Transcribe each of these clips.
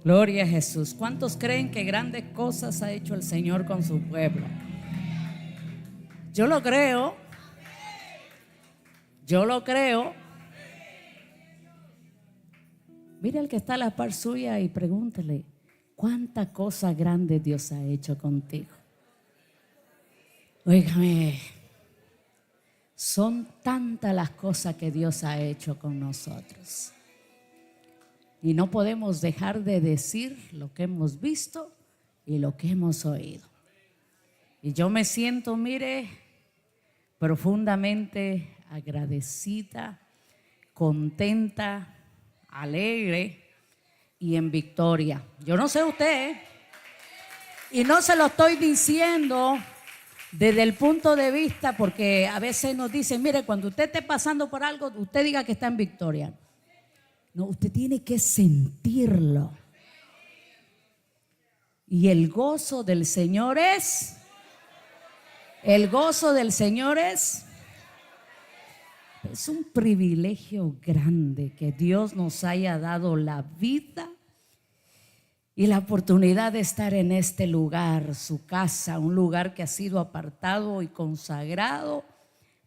Gloria a Jesús. ¿Cuántos creen que grandes cosas ha hecho el Señor con su pueblo? Yo lo creo. Yo lo creo. Mire al que está a la par suya y pregúntele, ¿cuántas cosas grandes Dios ha hecho contigo? Óigame, son tantas las cosas que Dios ha hecho con nosotros. Y no podemos dejar de decir lo que hemos visto y lo que hemos oído. Y yo me siento, mire, profundamente agradecida, contenta, alegre y en victoria. Yo no sé usted, y no se lo estoy diciendo desde el punto de vista, porque a veces nos dicen, mire, cuando usted esté pasando por algo, usted diga que está en victoria. No, usted tiene que sentirlo. Y el gozo del Señor es, es un privilegio grande que Dios nos haya dado la vida y la oportunidad de estar en este lugar, su casa, un lugar que ha sido apartado y consagrado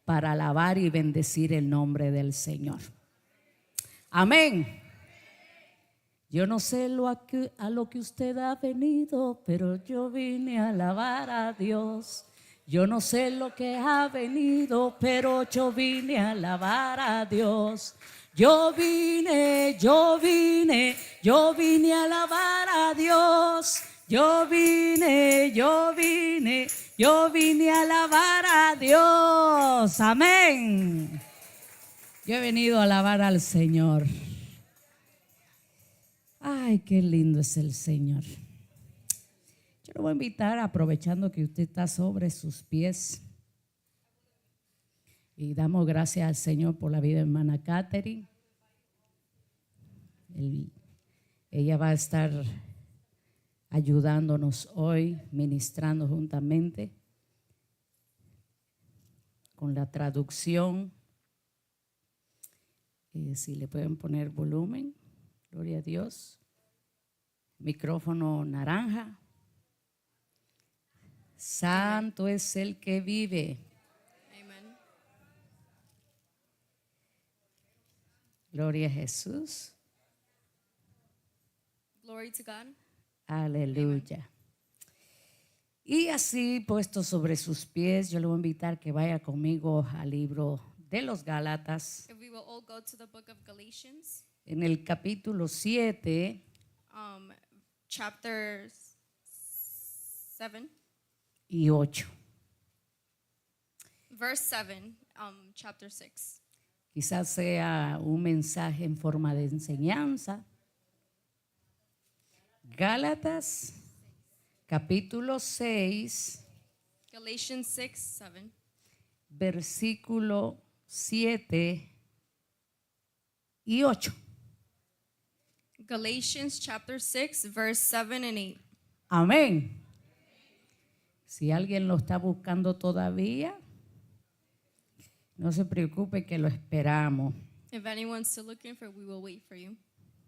para alabar y bendecir el nombre del Señor. Amén. Yo no sé a lo que usted ha venido, pero yo vine a alabar a Dios. Yo no sé lo que ha venido, pero yo vine a alabar a Dios. Yo vine a alabar a Dios. Yo vine a alabar a Dios. Amén. Yo he venido a alabar al Señor. Ay, qué lindo es el Señor. Yo lo voy a invitar, aprovechando que usted está sobre sus pies, y damos gracias al Señor por la vida de hermana Catherine. Ella va a estar ayudándonos hoy, ministrando juntamente con la traducción. Si le pueden poner volumen, gloria a Dios. Micrófono naranja. Santo es el que vive. Amen. Gloria a Jesús. Glory to God. Aleluya. Amen. Y así puesto sobre sus pies, yo le voy a invitar que vaya conmigo al libro de los Gálatas. If we will all go to the book of Galatians, en el capítulo 7 chapter 7 y 8. verse 7, chapter 6. Quizás sea un mensaje en forma de enseñanza. Gálatas capítulo 6, Galatians 6, 7. versículo 7 y 8. Galatians chapter 6, verse 7 and 8. Amén. Si alguien lo está buscando todavía, no se preocupe que lo esperamos. If anyone's still looking for it, we will wait for you.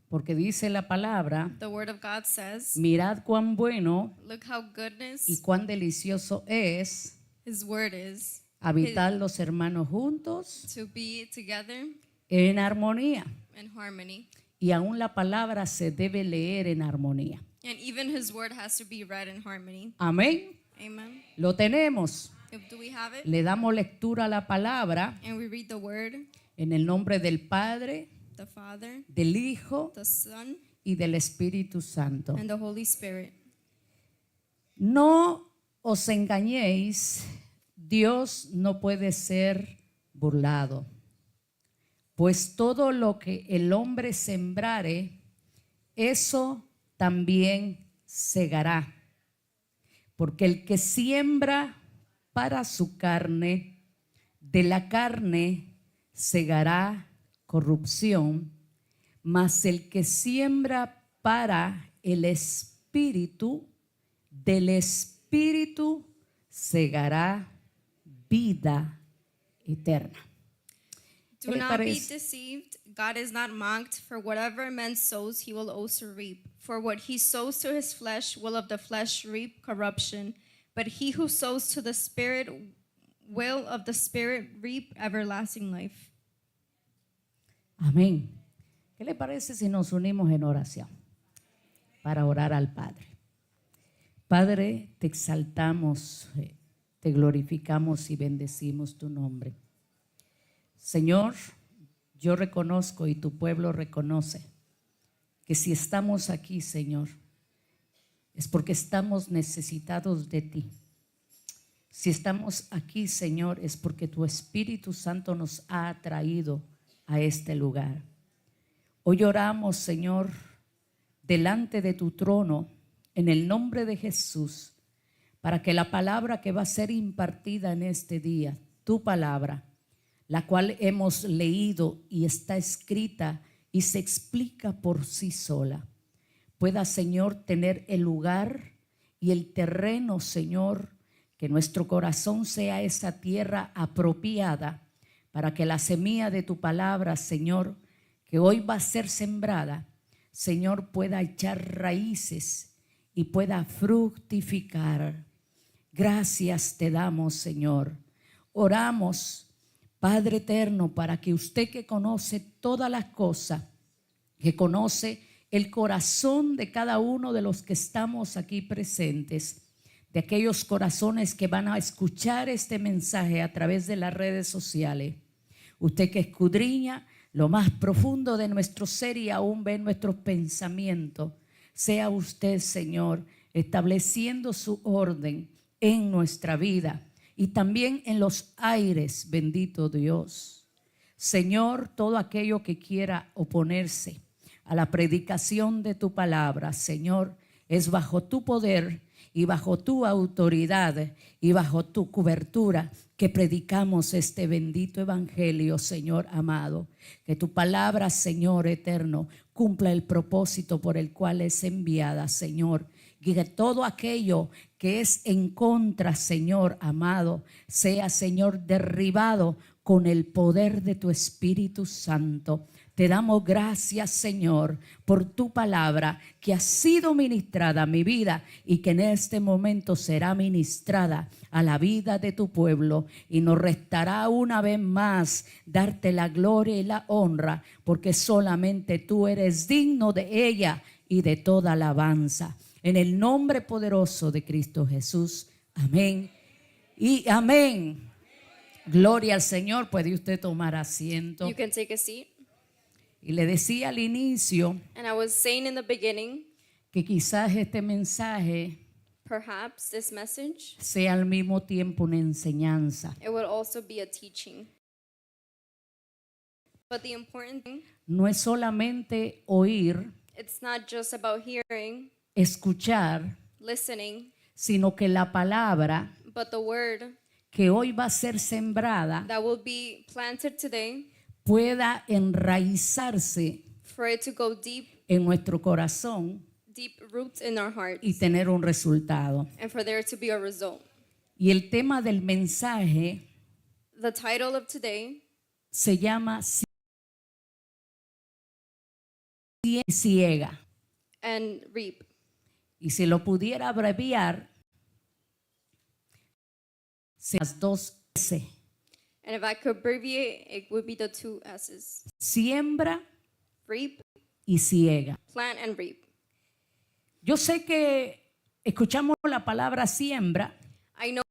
Porque dice la palabra, The word of God says, mirad cuán bueno look how goodness y cuán delicioso es His word is, habitar los hermanos juntos to be together en armonía. in harmony. Y aún la palabra se debe leer en armonía. And even His word has to be read in harmony. Amén. Amen. Lo tenemos. Do we have it? Le damos lectura a la palabra And we read the word, en el nombre del Padre, the Father, del Hijo the Son, y del Espíritu Santo. and the Holy Spirit. No os engañéis, Dios no puede ser burlado. Pues todo lo que el hombre sembrare, eso también segará. Porque el que siembra para su carne, de la carne segará corrupción, mas el que siembra para el Espíritu, del Espíritu segará vida eterna. ¿Qué Do le not be parece? deceived. God is not mocked, for whatever man sows, he will also reap. For what he sows to his flesh will of the flesh reap corruption, but he who sows to the Spirit will of the Spirit reap everlasting life. Amén. ¿Qué le parece si nos unimos en oración para orar al Padre? Padre, te exaltamos, te glorificamos y bendecimos tu nombre. Señor, yo reconozco y tu pueblo reconoce que si estamos aquí, Señor, es porque estamos necesitados de ti. Si estamos aquí, Señor, es porque tu Espíritu Santo nos ha atraído a este lugar. Hoy oramos, Señor, delante de tu trono, en el nombre de Jesús, para que la palabra que va a ser impartida en este día, tu palabra, la cual hemos leído y está escrita y se explica por sí sola, pueda, Señor, tener el lugar y el terreno, Señor, que nuestro corazón sea esa tierra apropiada para que la semilla de tu palabra, Señor, que hoy va a ser sembrada, Señor, pueda echar raíces y pueda fructificar. Gracias te damos, Señor. Oramos, Padre eterno, para que usted, que conoce todas las cosas, que conoce el corazón de cada uno de los que estamos aquí presentes, de aquellos corazones que van a escuchar este mensaje a través de las redes sociales, usted que escudriña lo más profundo de nuestro ser y aún ve nuestros pensamientos, sea usted, Señor, estableciendo su orden en nuestra vida y también en los aires, bendito Dios. Señor, todo aquello que quiera oponerse a la predicación de tu palabra, Señor, es bajo tu poder y bajo tu autoridad y bajo tu cobertura que predicamos este bendito evangelio, Señor amado. Que tu palabra, Señor eterno, cumpla el propósito por el cual es enviada, Señor. Y que todo aquello que es en contra, Señor amado, sea, Señor, derribado con el poder de tu Espíritu Santo. Te damos gracias, Señor, por tu palabra que ha sido ministrada a mi vida y que en este momento será ministrada a la vida de tu pueblo. Y nos restará una vez más darte la gloria y la honra, porque solamente tú eres digno de ella y de toda alabanza. En el nombre poderoso de Cristo Jesús. Amén y amén. Gloria al Señor. Puede usted tomar asiento. You can take a seat. Y le decía al inicio And I was saying in the beginning, que quizás este mensaje perhaps this message, sea al mismo tiempo una enseñanza. it would also be a teaching. But the important thing, No es solamente oír, it's not just about hearing, escuchar, listening, sino que la palabra but the word que hoy va a ser sembrada that will be planted today, pueda enraizarse for it to go deep, en nuestro corazón deep roots in our hearts, y tener un resultado. and for there to be a result. Y el tema del mensaje The title of today se llama Ciega. and reap. Y si lo pudiera abreviar, las dos S. And if I could abbreviate, it would be the two S's. Siembra Reap, y ciega. plant, and reap. Yo sé que escuchamos la palabra siembra I know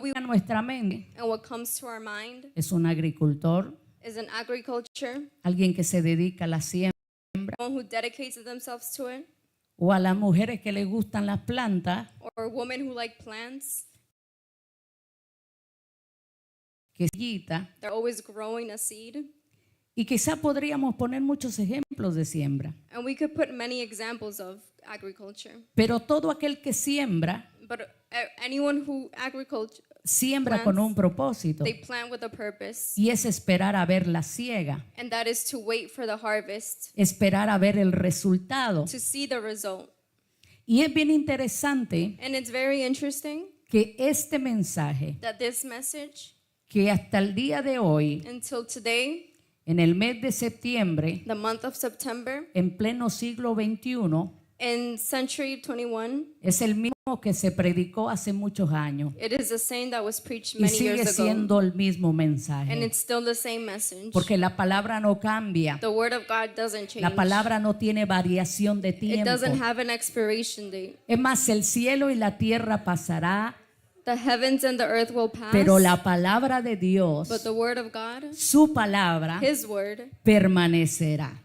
we, en nuestra mente. and what comes to our mind Es un agricultor, is an agriculture, alguien que se dedica a la siembra, someone who dedicates themselves to it, o a las mujeres que les gustan las plantas, or women who like plants. que cita, They're always growing a seed. y quizá podríamos poner muchos ejemplos de siembra. And we could put many examples of agriculture. Pero todo aquel que siembra, But anyone who siembra con un propósito, they plant with a purpose. y es esperar a ver la siega, And that is to wait for the harvest, esperar a ver el resultado. to see the result. Y es bien interesante And it's very interesting que este mensaje that this message que hasta el día de hoy, until today, en el mes de septiembre, the month of September, en pleno siglo XXI, in century 21, es el mismo que se predicó hace muchos años it is the same that was preached y many sigue years ago. siendo el mismo And mensaje, it's still the same message. porque la palabra no cambia, The word of God doesn't change. la palabra no tiene variación de It tiempo. doesn't have an expiration date. Es más, el cielo y la tierra pasará, The heavens and the earth will pass, pero la palabra de Dios, but the word of God, su palabra, His word, permanecerá.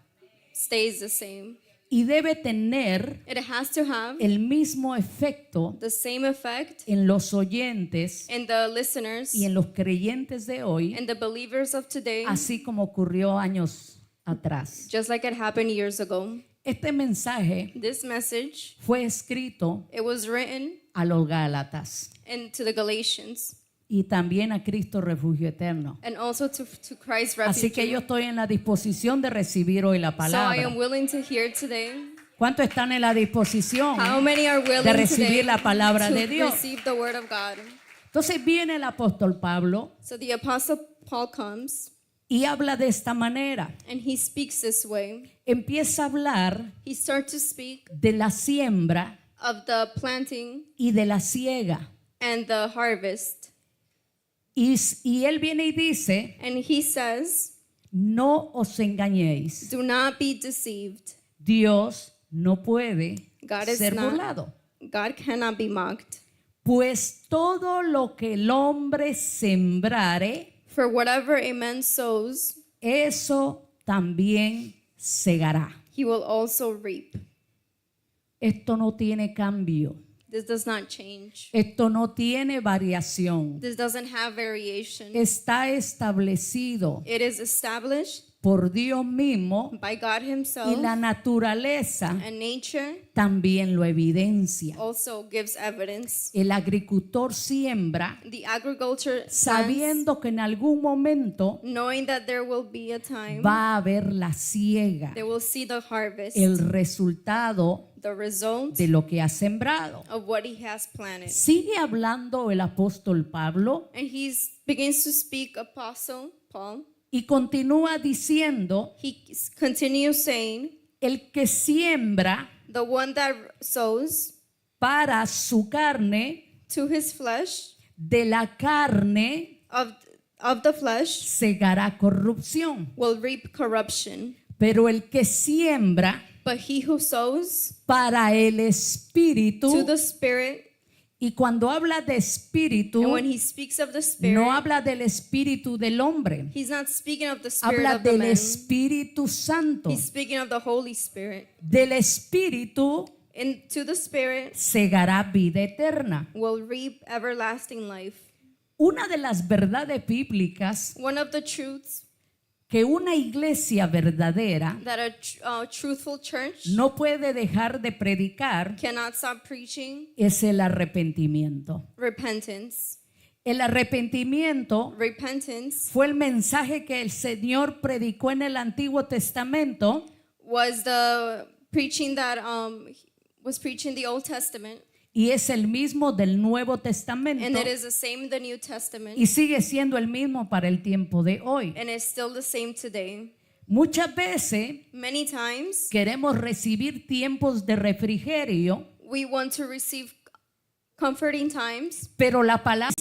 stays the same. Y debe tener It has to have el mismo efecto the same effect en los oyentes in the listeners y en los creyentes de hoy, and the believers of today, así como ocurrió años atrás. just like it happened years ago. Este mensaje This message, fue escrito it was written a los Gálatas to the Galatians y también a Cristo Refugio Eterno. and also to Christ's Así que yo Refuge. estoy en la disposición de recibir hoy la So I palabra. am willing to hear today. ¿Cuántos están en la disposición How many are willing de recibir today la palabra to de Dios? receive the word of God? Entonces viene el apóstol Pablo So the apostle Paul comes y habla de esta manera. and he speaks this way. Empieza a hablar He starts to speak de la siembra of the planting y de la siega. and the harvest. Y él viene y dice, And he says, no os engañéis. do not be deceived. Dios no puede God is ser not- burlado. God cannot be mocked. Pues todo lo que el hombre sembrare, For whatever a man sows, eso también segará. he will also reap. Esto no tiene cambio. This does not change. Esto no tiene variación. This doesn't have variation. Está establecido It is established por Dios mismo by God y himself, la naturaleza and nature también lo evidencia. also gives evidence. El agricultor siembra The agriculture plants, sabiendo que en algún momento knowing that there will be a time, va a haber la siega, they will see the harvest, el resultado the result de lo que ha sembrado. of what he has planted. Sigue hablando el apóstol Pablo And he begins to speak, Apostle Paul. y continúa diciendo, He continues saying, el que siembra the one that sows para su carne, to his flesh, de la carne of the flesh, segará corrupción. will reap corruption. Pero el que siembra But he who sows para el to espíritu, the Spirit, y cuando habla de espíritu, and when he speaks of the Spirit, no habla del espíritu del hombre, he's not speaking of the Spirit habla of the del man. Espíritu Santo. He's speaking of the Holy Spirit. Del espíritu And to the Spirit segará vida eterna. will reap everlasting life. Una de las verdades bíblicas One of the truths que una iglesia verdadera that a truthful church no puede dejar de predicar cannot stop preaching es el arrepentimiento. repentance. El arrepentimiento Repentance fue el mensaje que el Señor predicó en el Antiguo Testamento was the preaching that was preaching the Old Testament, y es el mismo del Nuevo and Testamento it is the same in the New Testament, y sigue siendo el mismo para el tiempo de hoy. and it's still the same today. Muchas veces Many times queremos recibir tiempos de refrigerio, we want to receive comforting times, pero la palabra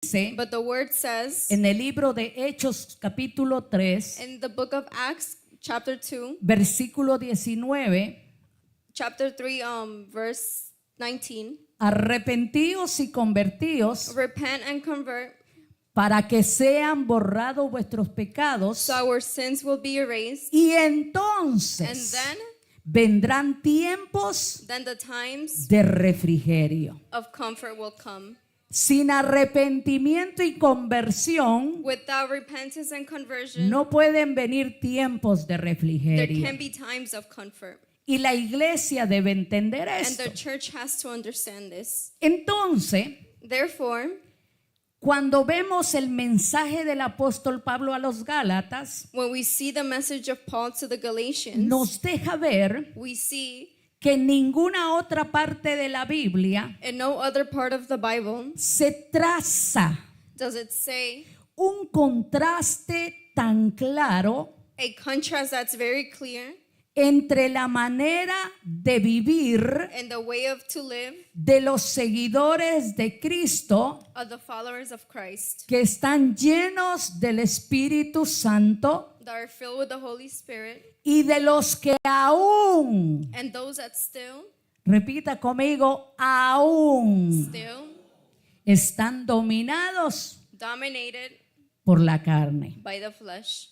dice but the word says en el libro de Hechos capítulo 3, in the book of Acts chapter 2, versículo 19, chapter 3, verse 19, arrepentíos y convertíos repent and convert para que sean borrados vuestros pecados so our sins will be erased, y and entonces then vendrán tiempos the times de refrigerio. of comfort will come. Sin arrepentimiento y conversión Without repentance and conversion, no pueden venir tiempos de there refrigerio. can be times of comfort. Y la iglesia debe entender And esto. the church has to understand this. Entonces, Therefore, cuando vemos el mensaje del apóstol Pablo a los Gálatas, when we see the message of Paul to the Galatians, nos deja ver we see que en ninguna otra parte de la Biblia in no other part of the Bible se traza does it say un contraste tan claro a contrast that's very clear entre la manera de vivir in the way of to live de los seguidores de Cristo of the followers of Christ que están llenos del Espíritu Santo that are filled with the Holy Spirit y de los que aún, and those that still repita conmigo, aún están dominados dominated por la carne. by the flesh.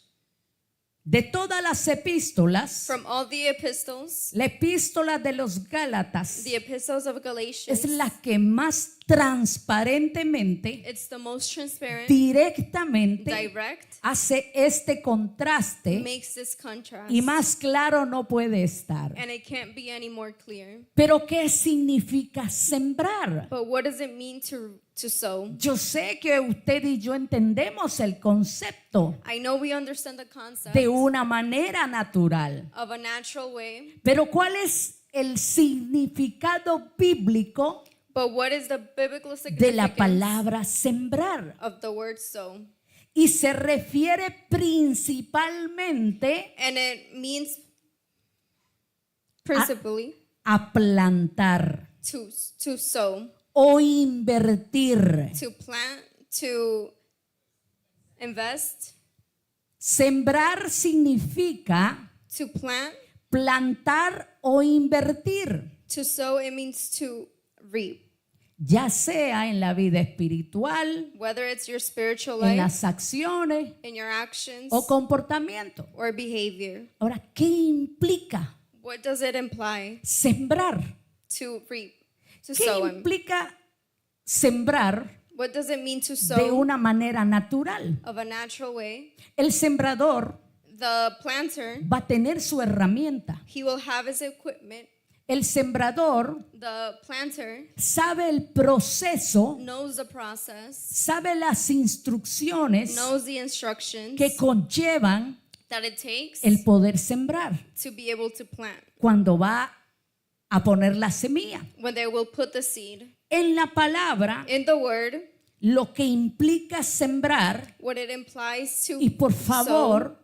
De todas las epístolas, From all the epistles, la epístola de los Gálatas the epistles of Galatians, es la que más transparentemente, it's the most transparent, directamente direct, hace este contraste makes this contrast, y más claro no puede estar. and it can't be any more clear. Pero ¿qué significa sembrar? But what does it mean to sow? Yo sé que usted y yo entendemos el concepto I know we understand the concept de una manera natural, of a natural way, pero ¿cuál es el significado bíblico but what is the biblical de la significance palabra sembrar? of the word sow? Y se refiere principalmente And it means principally a plantar to sow, o invertir. to plant, to invest, Sembrar significa to plant, plantar o invertir, to sow, it means to reap. ya sea en la vida espiritual, Whether it's your spiritual en life, las acciones in your actions, o comportamiento. or behavior. Ahora, ¿qué implica What does it imply sembrar? to reap, to ¿Qué sow? implica sembrar What does it mean to de sow una manera natural? of a natural way? El sembrador The planter, va a tener su herramienta. he will have his equipment. El sembrador The planter sabe el proceso, knows the process, sabe las instrucciones knows the instructions que conllevan that it takes el poder sembrar to be able to plant, cuando va a poner la semilla. when they will put the seed. En la palabra, In the word, lo que implica sembrar, what it implies to y por sow, favor,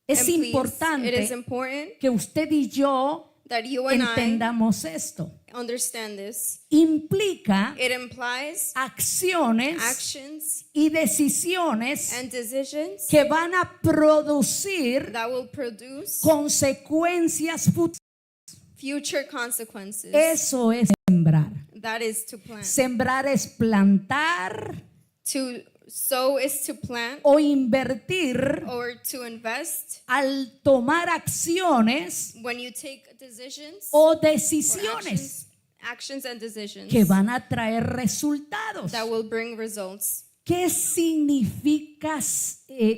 es and please, it is importante important que usted y yo that you and I entendamos esto. understand this. Implica It implies acciones actions y decisiones and decisions que van a producir that will produce consecuencias futuras. future consequences. Eso es sembrar. That is to plant. Sembrar es plantar To sow is to plant o invertir or to invest. al tomar acciones When you take decisions o or decisiones actions and decisions que van a traer resultados. that will bring results. ¿Qué significa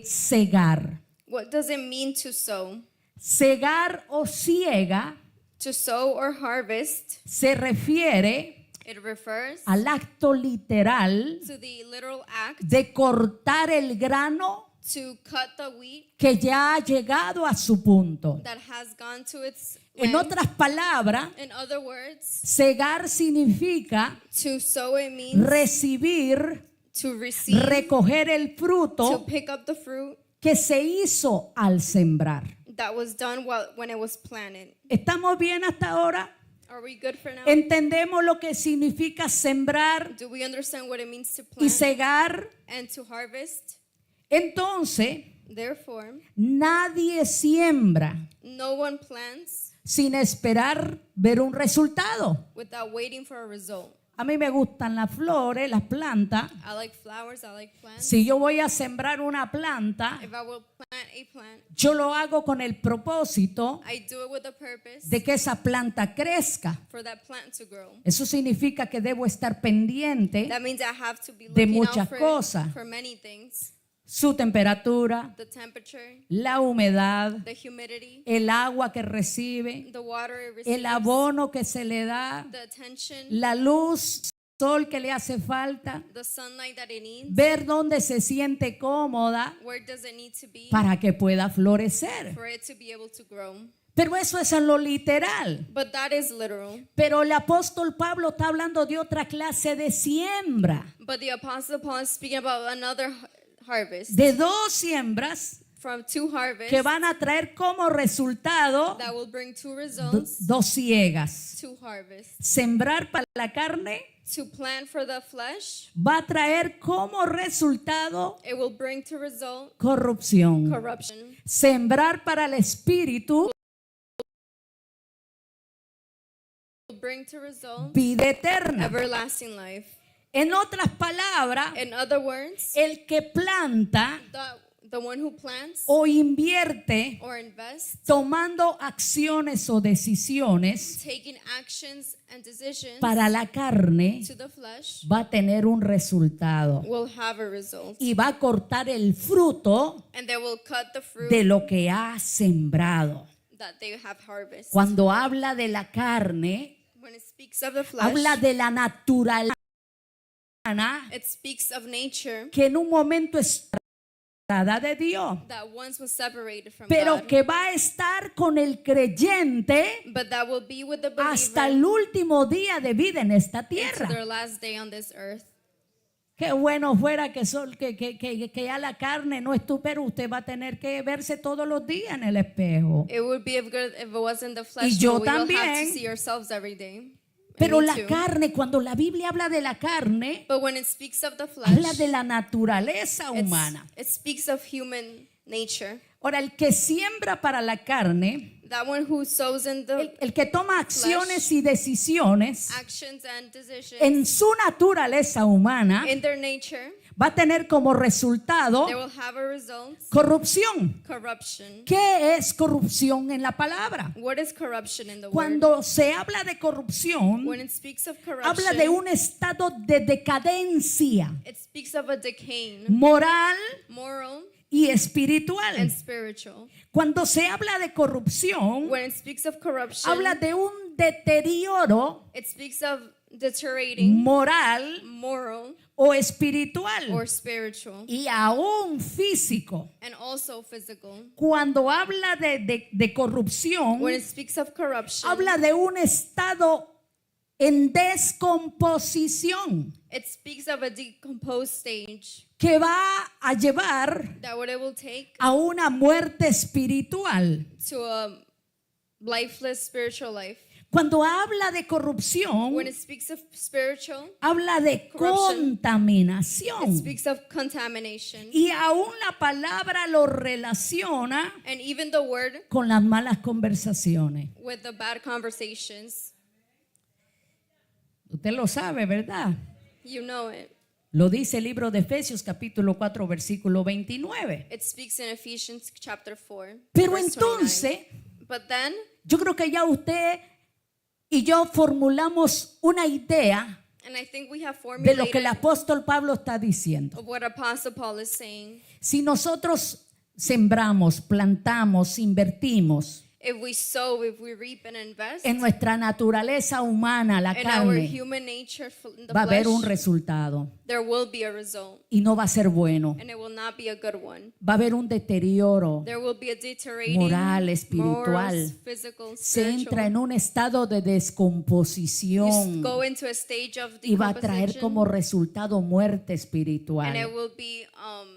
cegar? What does it mean to sow? Cegar o ciega To sow or harvest, se refiere it refers al acto literal to the literal act de cortar el grano to cut the wheat que ya ha llegado a su punto. that has gone to its En end. otras palabras, In other words, cegar significa to sow it means recibir, to receive, recoger el to fruto pick up the fruit que se hizo al sembrar. that was done when it was planted. ¿Estamos bien hasta ahora? Are we good for now? ¿Entendemos lo que significa sembrar Do we understand what it means to y plant cegar? and to harvest? Entonces, Therefore, nadie siembra no one plants sin esperar ver un resultado. without waiting for a result. A mí me gustan las flores, las plantas. I like flowers, I like plants. Si yo voy a sembrar una planta, If I will plant a plant, yo lo hago con el propósito I do it with a purpose de que esa planta crezca. for that plant to grow. Eso significa que debo estar pendiente That means I have to be de looking muchas out for, cosas. for many things. Su temperatura, The temperature, la humedad, the humidity, el agua que recibe, the water it receives, el abono que se le da, the attention, la luz, sol que le hace falta, the sunlight that it needs. ver dónde se siente cómoda Where does it need to be para que pueda florecer. for it to be able to grow? Pero eso es en lo literal. But that is literal. Pero el apóstol Pablo está hablando de otra clase de siembra. But the Apostle Paul is speaking about another harvests, de 2 siembras from 2 harvests que van a traer como resultado that will bring 2 results, 2 siegas. 2 harvests. Sembrar para la carne To plant for the flesh, va a traer como resultado it will bring to result corrupción. corruption. Sembrar para el espíritu, Will bring to result vida eterna. everlasting life. En otras palabras, In other words, el que planta the one who plants o invierte or invests, tomando acciones o decisiones taking actions and decisions para la carne to the flesh, va a tener un resultado will have a result. y va a cortar el fruto And they will cut the fruit de lo que ha sembrado. that they have harvested. Cuando habla de la carne, When it speaks of the flesh, habla de la naturaleza it speaks of nature que en un momento es separada de Dios, that once was separated from pero God, que va a estar con el creyente but that will be with the hasta believer el último día de vida en esta into tierra. their last day on this earth. Qué bueno fuera que ya la carne no es tú, pero usted va a tener que verse todos los días en el espejo. It would be good if it wasn't the flesh, yo but we will have también. to see ourselves every day. Pero Me la too. carne, cuando la Biblia habla de la carne, But when it speaks of the flesh, habla de la naturaleza humana. it speaks of human nature. Ahora, el que siembra para la carne, That one who sows in the el que toma acciones y decisiones actions and decisions en su naturaleza humana, in their nature, va a tener como resultado they will have a result, corrupción. corruption. ¿Qué es corrupción en la palabra? What is corruption in the word? Cuando se habla de corrupción, When it speaks of habla corruption, de un estado de decadencia it speaks of a decaying, moral moral y and espiritual. spiritual. Cuando se habla de corrupción, When it speaks of corruption, habla de un deterioro it speaks of deteriorating, moral moral o espiritual or spiritual, y aún físico. and also physical. Cuando habla de corrupción, When it speaks of corruption, habla de un estado en descomposición it speaks of a decomposed stage que va a llevar that what it will take a una muerte espiritual. to a lifeless spiritual life. Cuando habla de corrupción, When it speaks of spiritual, habla de corruption, it contaminación. speaks of contamination. Y aún la palabra lo relaciona And even the word con las malas conversaciones. with the bad conversations, Usted lo sabe, ¿verdad? you know it. Lo dice el libro de Efesios capítulo 4 versículo 29. It speaks in Ephesians chapter 4. Pero verse 29. entonces, But then, yo creo que ya usted y yo formulamos una idea and I think we have de lo que el formulated apóstol Pablo está diciendo. of what Apostle Paul is saying. Si nosotros sembramos, plantamos, invertimos If we sow, if we reap and invest en nuestra naturaleza humana, la in our carne, human nature, in the va a haber un flesh, resultado there will be a result, y no va a ser bueno. and it will not be a good one. Va a haber un deterioro. There will be a deteriorating Moral, espiritual. morals, physical, Se entra spiritual. en un estado de You descomposición go into a stage of y va a traer decomposition, como resultado muerte and it espiritual. will be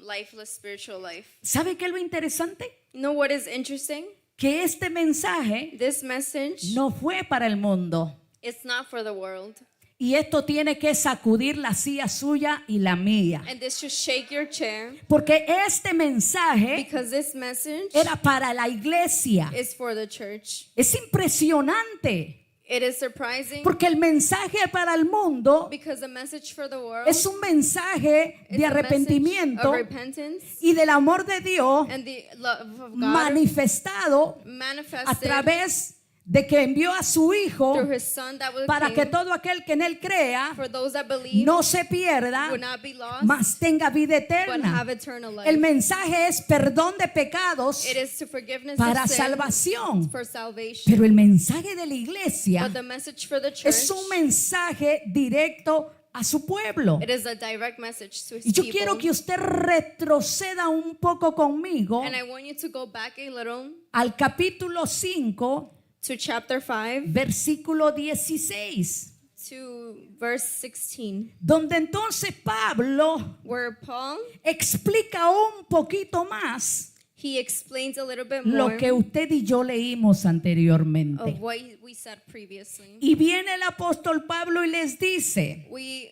lifeless spiritual life. ¿Sabe qué es lo interesante? You know what is interesting? Que este mensaje This message, no fue para el mundo. it's not for the world. Y esto tiene que sacudir la silla suya y la mía. And this should shake your chair, Porque este mensaje because this message era para la iglesia. is for the church. Es impresionante. It is surprising Porque el mensaje para el mundo because the message for the world es un mensaje is de a arrepentimiento message of repentance y del amor de Dios and the love of God manifestado a manifested través de que envió a su Hijo through His Son that will para que came todo aquel que en él crea for those that believe no se pierda, would not be lost mas tenga vida but eterna. have eternal life. El mensaje es perdón de pecados It is to forgiveness para of sin salvación. for salvation. Pero el mensaje de la iglesia But the message for the church, es un mensaje directo a su pueblo. it is a direct message to His Y yo people. quiero que usted retroceda un poco conmigo And I want you to go back a little al capítulo 5, to chapter 5, versículo 16. to verse 16, donde entonces Pablo where Paul, explica un poquito más he explains a little bit lo more que usted y yo leímos of anteriormente. what we said previously. Y viene el apóstol Pablo y les dice, We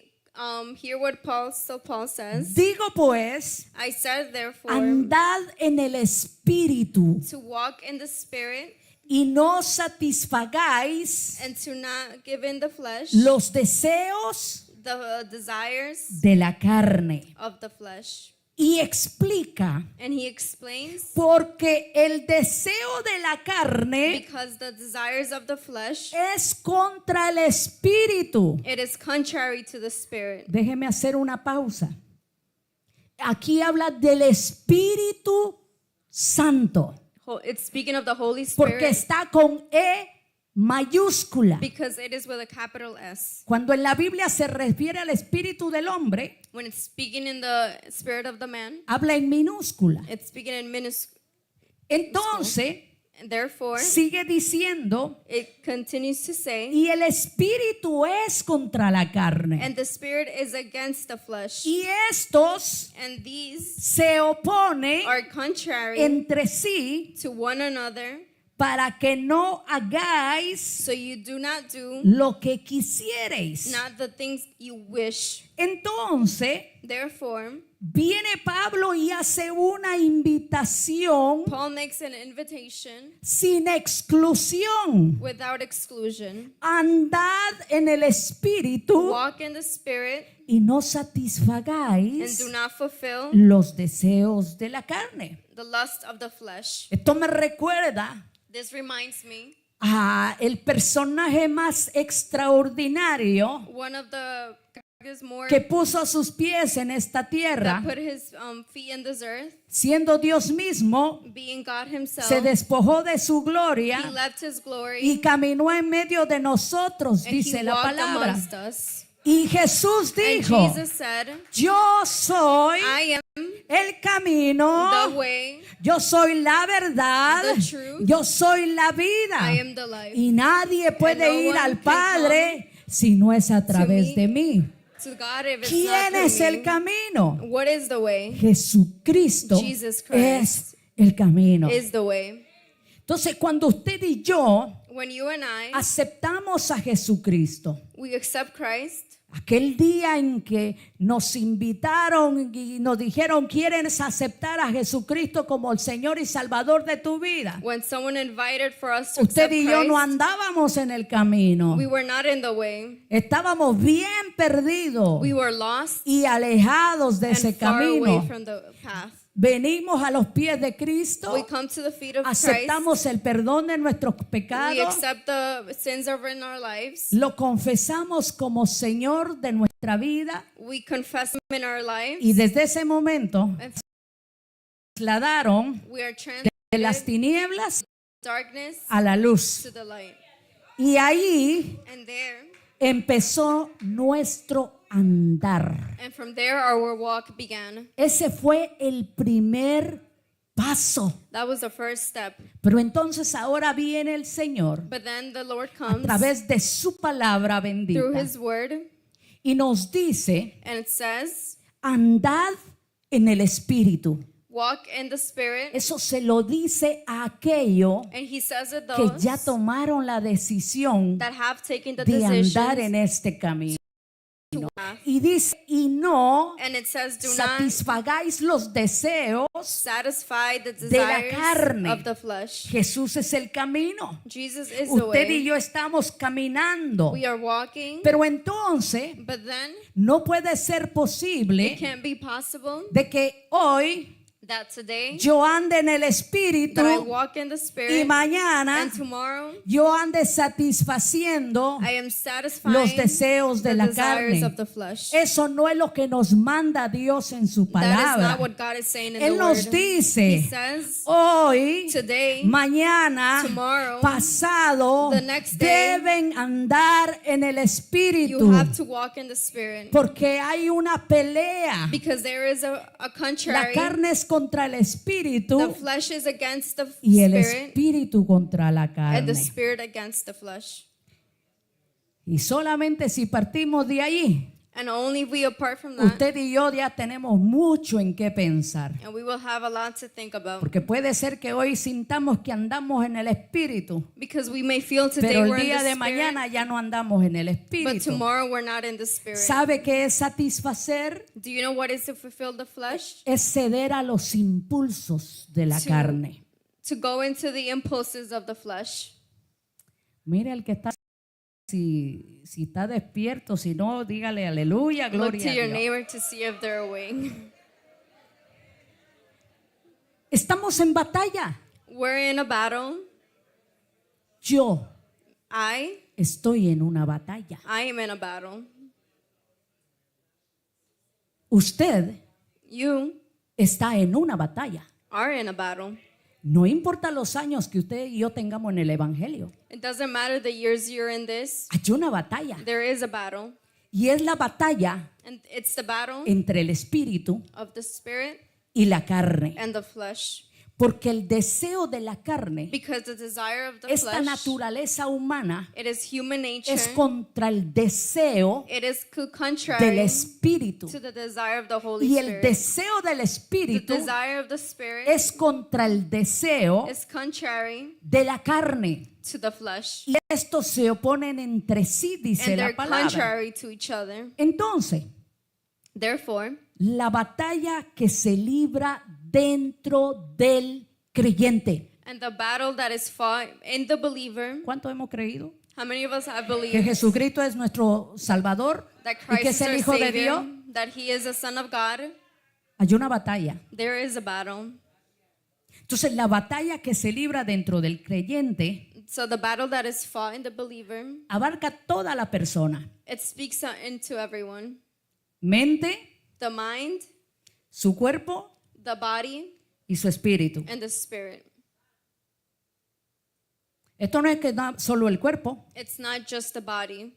hear what Paul says. digo pues, I said therefore andad en el espíritu to walk in the spirit y no satisfagáis and to not give in the flesh los deseos the desires de la carne. of the flesh. Y explica, And he explains, porque el deseo de la carne because the desires of the flesh, es contra el espíritu. it is contrary to the spirit. Déjeme hacer una pausa. Aquí habla del Espíritu Santo, It's speaking of the Holy porque Spirit está con E mayúscula. because it is with a capital S. Cuando en la Biblia se refiere al espíritu del hombre, When it's speaking in the spirit of the man, habla en minúscula. it's speaking in minuscule. Entonces, And therefore, sigue diciendo, it continues to say, y el espíritu es contra la carne. and the spirit is against the flesh. Y estos And these se oponen are contrary entre sí to one another, para que no hagáis so you do not do lo que quisiereis. not the things you wish. Entonces, Therefore, viene Pablo y hace una invitación Paul makes an invitation sin exclusión. without exclusion. Andad en el espíritu Walk in the spirit y no and satisfagáis do not fulfill los deseos de la carne. the lust of the flesh. Esto me recuerda This reminds me a el personaje más extraordinario one of the characters more que puso sus pies en esta that tierra, put his feet in this earth, siendo Dios mismo, being God himself. se despojó de su He gloria left his glory y caminó en medio de nosotros, and dice he la walked palabra. amongst us. Y Jesús And dijo, Jesus said, yo soy I am el camino, the way, yo soy la verdad, the truth, yo soy la vida. I am the life. Y nadie puede no ir one al can Padre si no es a través me. de mí. To God, if it's not ¿Quién through es el me, camino? what is the way? Jesucristo Jesus Christ es el camino. Is the way. Entonces, cuando usted y yo When you and I, aceptamos a Jesucristo, we accept Christ, aquel día en que nos invitaron y nos dijeron, ¿quieres aceptar a Jesucristo como el Señor y Salvador de tu vida? when someone invited for us to Usted accept y yo no Christ, andábamos en el camino. we were not in the way. Estábamos bien perdidos We were lost y alejados de ese and far away camino. from the path. Venimos a los pies de Cristo, We come to the feet of Christ. aceptamos el perdón de nuestros We pecados, accept the sins over in our lives. lo confesamos como Señor de nuestra vida We confess Him in our lives. y desde ese momento And trasladaron we are de las translated tinieblas darkness a la luz. to the light. Y ahí And there, empezó nuestro andar. and from there our walk began. Ese fue el primer paso. That was the first step. Pero entonces ahora viene el Señor But then the Lord a comes través de su palabra through bendita His word, y nos dice, and it says, andad en el Espíritu. walk in the Spirit. Eso se lo dice a aquellos And He says it que ya those tomaron la decisión that have taken the de andar en decision este camino. to have. Y dice, y no And it says, do not satisfagáis los deseos. satisfy the de la desires carne. of the flesh. Jesús es el camino. Jesus is the Usted y way. yo estamos caminando. We are walking, Pero entonces but then no puede ser it posible can't be possible de que hoy that today yo ande en el Espíritu that I walk in the y Spirit mañana and tomorrow yo ande satisfaciendo I am satisfying los deseos de the la desires carne. of the flesh. Eso no es lo que nos manda Dios en su That is palabra. not what God is saying in Él the nos Word. dice, He says, hoy, today, mañana, tomorrow, pasado, the next day, deben andar en el you Espíritu, have to walk in the Spirit. porque hay una pelea. Because there is a La contrary. carne es contra el The Espíritu flesh is against the y el Spirit, Espíritu contra la and carne. the Spirit against the flesh. Y solamente si partimos de ahí, And only if we apart from that, usted y yo ya tenemos mucho en qué pensar. and we will have a lot to think about. Porque puede ser que hoy sintamos que andamos en el espíritu, Because we may feel today pero el we're in día the de spirit, mañana ya no andamos en el but espíritu. tomorrow we're not in the spirit. ¿Sabe qué es satisfacer? Do you know what is to fulfill the flesh? Es ceder a los impulsos de la Sí. carne. To go into the impulses of the flesh. Mire el que está, si está despierto, si no, dígale aleluya, Look gloria to a your Dios. neighbor to see if they're awake. Estamos en batalla. We're in a battle. Yo I estoy en una batalla. am in a battle. Usted You está en una batalla. are in a battle. No importa los años que usted y yo tengamos en el Evangelio. It doesn't matter the years you're in this. Hay una batalla. There is a battle. Y es la batalla And it's the battle entre el espíritu of the spirit y la carne. and the flesh. Porque el deseo de la carne, Because the desire of the esta flesh, naturaleza humana, it is human nature. es contra el deseo It is del contrary espíritu. to the desire of the Holy Y el Spirit. deseo del The espíritu desire of the Spirit es contra el deseo is contrary de la carne. to the flesh. Y estos se oponen entre sí, dice And la they're palabra. contrary to each other. Entonces, Therefore, la batalla que se libra dentro del creyente. and the battle that is fought in the believer, ¿Cuánto hemos creído? how many of us have Que believed Jesucristo es nuestro Salvador that y que Christ es is el our Hijo de Dios. Savior, that He is the Son of God? Hay una batalla. There is a battle. Entonces, la batalla que se libra dentro del creyente So the battle that is fought in the believer, abarca toda la persona. it speaks into everyone. Mente, The mind, su cuerpo the body, y su espíritu. and the spirit. Esto no es que solo el cuerpo, It's not just the body.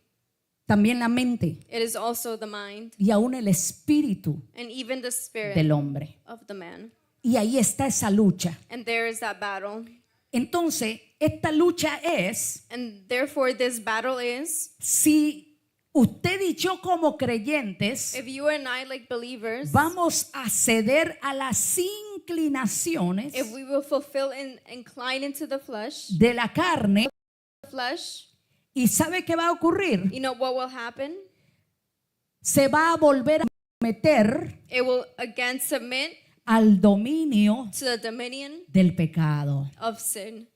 también la mente It is also the mind y aún el espíritu and even the spirit del hombre. of the man. Y ahí está esa lucha. And there is that battle. Entonces, esta lucha es And therefore this battle is, si usted y yo como creyentes if you and I like believers, vamos a ceder a las inclinaciones if we will fulfill and incline into the flesh, de la carne. ¿Y sabe qué va a ocurrir? you know what will happen? Se va a volver a meter It will again submit al dominio to the dominion del pecado. of sin.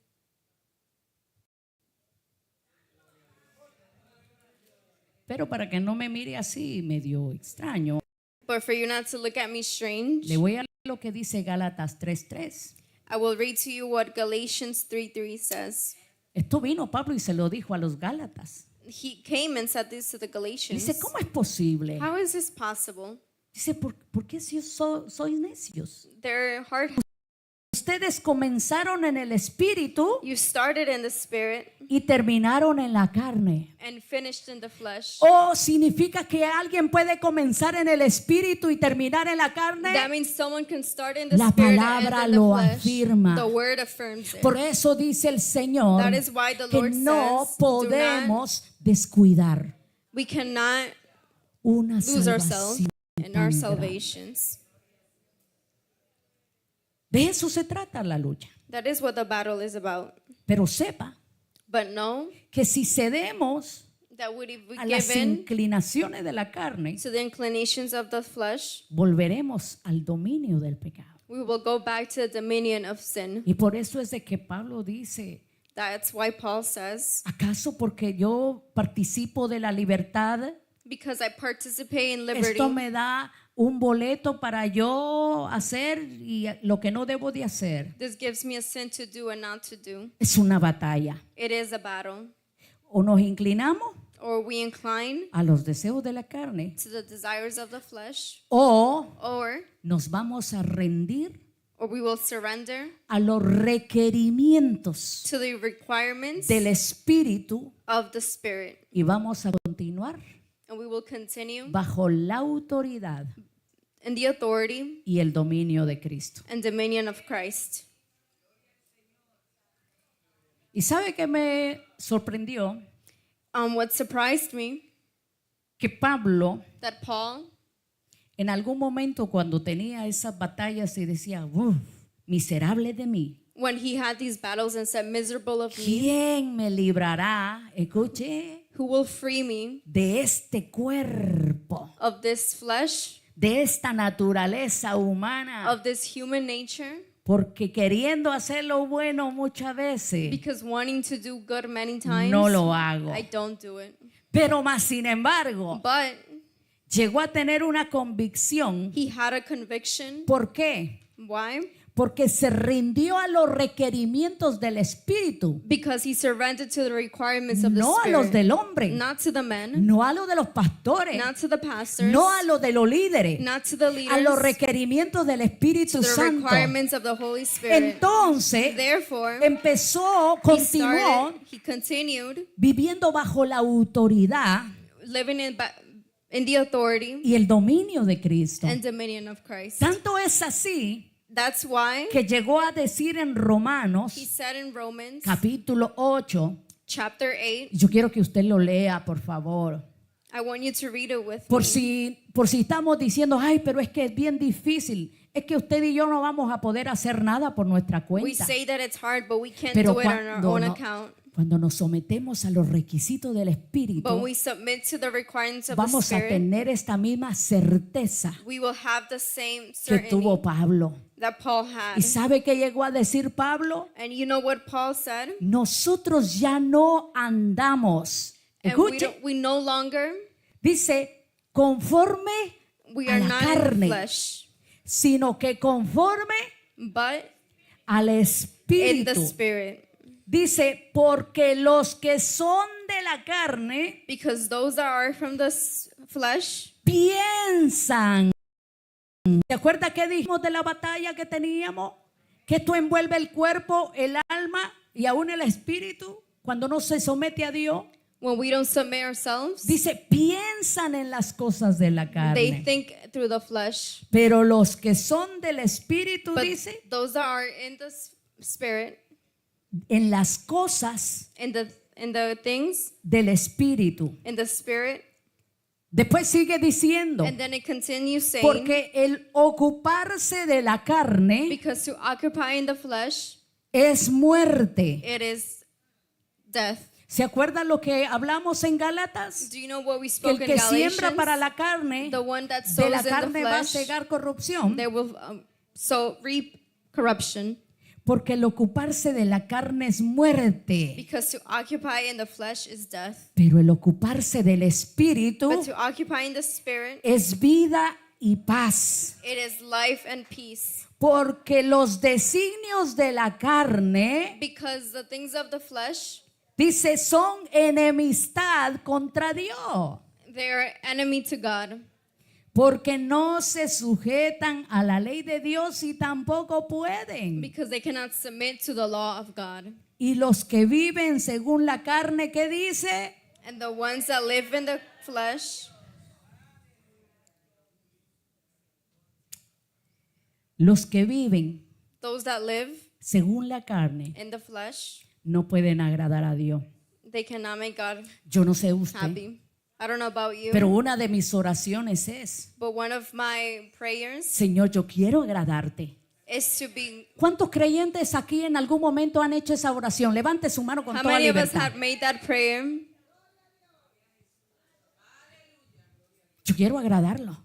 Pero para que no me mire así medio extraño, But for you not to look at me strange, le voy a leer lo que dice Gálatas 3:3. I will read to you what Galatians 3:3 says. Esto vino Pablo y se lo dijo a los Gálatas. He came and said this to the Galatians. Dice, ¿cómo es posible? How is this possible? Dice, ¿por qué si sois necios? They're hard. Ustedes comenzaron en el espíritu You started in the spirit y terminaron en la carne. and finished in the flesh. ¿O significa que alguien puede comenzar en el espíritu y terminar en la That carne? means someone can start in the La spirit palabra and in the lo flesh. afirma. The word affirms it. Por eso dice el Señor That is why the que Lord no says, podemos descuidar we cannot una lose ourselves salvación in our tan grande. salvations. De eso se trata la lucha. That is what the battle is about. Pero sepa But know que si cedemos that if we a las give in inclinaciones de la carne, to the inclinations of the flesh, volveremos al dominio del pecado. we will go back to the dominion of sin. Y por eso es de que Pablo dice, That's why Paul says, ¿acaso porque yo participo de la libertad, because I participate in liberty, esto me da un boleto para yo hacer y lo que no debo de hacer? this gives me a sin to do and not to do? Es una batalla. It is a battle. O nos inclinamos Or we incline a los deseos de la carne to the desires of the flesh, o or nos vamos a rendir we will surrender a los requerimientos to the requirements del Espíritu of the Spirit. y vamos a continuar And we will continue bajo la autoridad in the authority y el dominio de Cristo. and dominion of Christ. ¿Y sabe qué me sorprendió? What surprised me, que Pablo that Paul, en algún momento cuando tenía esas batallas y decía, "Uf, miserable de mí, when he had these battles and said, miserable of me, ¿quién me librará?" Escuche, who will free me de este cuerpo, of this flesh, de esta naturaleza humana, of this human nature? porque queriendo hacer lo bueno muchas veces Because wanting to do good many times, no lo hago. I don't do it. Pero más sin embargo, But llegó a tener una convicción. he had a conviction. ¿Por qué? Why? Porque se rindió a los requerimientos del Espíritu, Because he surrendered to the requirements of the no a Spirit. los del hombre, Not to the men, no a los de los pastores, not to the pastors, no a los de los líderes, not to the a los leaders, requerimientos del Espíritu to the Santo. requirements of the Holy Spirit. Entonces Therefore, empezó, continuó he continued viviendo bajo la autoridad living in the authority y el dominio de Cristo. and dominion of Christ. Tanto es así That's why que llegó a decir en Romanos he said in Romans capítulo 8, chapter 8, yo quiero que usted lo lea, por favor. I want you to read it with Por me. si estamos diciendo, ay, pero es que es bien difícil, es que usted y yo no vamos a poder hacer nada por nuestra We cuenta. say that it's hard, but we can't Pero do it on our own account. cuando nos sometemos a los requisitos del But Espíritu, we submit to the requirements of the vamos a Spirit, tener esta misma certeza we will have the same que certainty tuvo Pablo. that Paul had. ¿Y sabe qué llegó a decir Pablo? And you know what Paul said? Nosotros ya no andamos. And Escuche, we no longer, dice, conforme we a are la not in carne, flesh, sino que conforme but al in the Espíritu. Spirit. Dice, porque los que son de la carne Because those that are from the flesh piensan. ¿Se acuerda que dijimos de la batalla que teníamos? Que esto envuelve el cuerpo, el alma y aún el espíritu cuando no se somete a Dios. when we don't submit ourselves, Dice, piensan en las cosas de la they carne. think through the flesh. Pero los que son del espíritu, But dice, those that are in the Spirit, en las cosas in the things, del espíritu. in the Spirit. Después sigue diciendo, And then it continues saying, porque el ocuparse de la carne because to occupy in the flesh, es muerte. it is death. ¿Se acuerdan lo que hablamos en Gálatas? Do you know what we Que spoke el que in siembra Galatians? para la carne, The one that de sows la in the carne va a flesh, cegar corrupción. they will reap corruption. Porque el ocuparse de la carne es muerte. Because to occupy in the flesh is death. Pero el ocuparse del espíritu But to occupy in the Spirit, es vida y paz. it is life and peace. Porque los designios de la carne, Because the things of the flesh, dice, son enemistad contra Dios. they are enemy to God. Porque no se sujetan a la ley de Dios y tampoco pueden. Because they cannot submit to the law of God. Y los que viven según la carne, ¿qué dice? And the ones that live in the flesh, Los que viven those that live según la carne in the flesh, no pueden agradar a Dios. they cannot make God Yo no sé usted, happy. I don't know about you, pero una de mis oraciones es, but one of my prayers Señor, yo quiero agradarte. is to be. ¿Cuántos creyentes aquí en algún momento han hecho esa oración? Levante su mano con How toda many of us libertad. have made that prayer? Yo quiero agradarlo.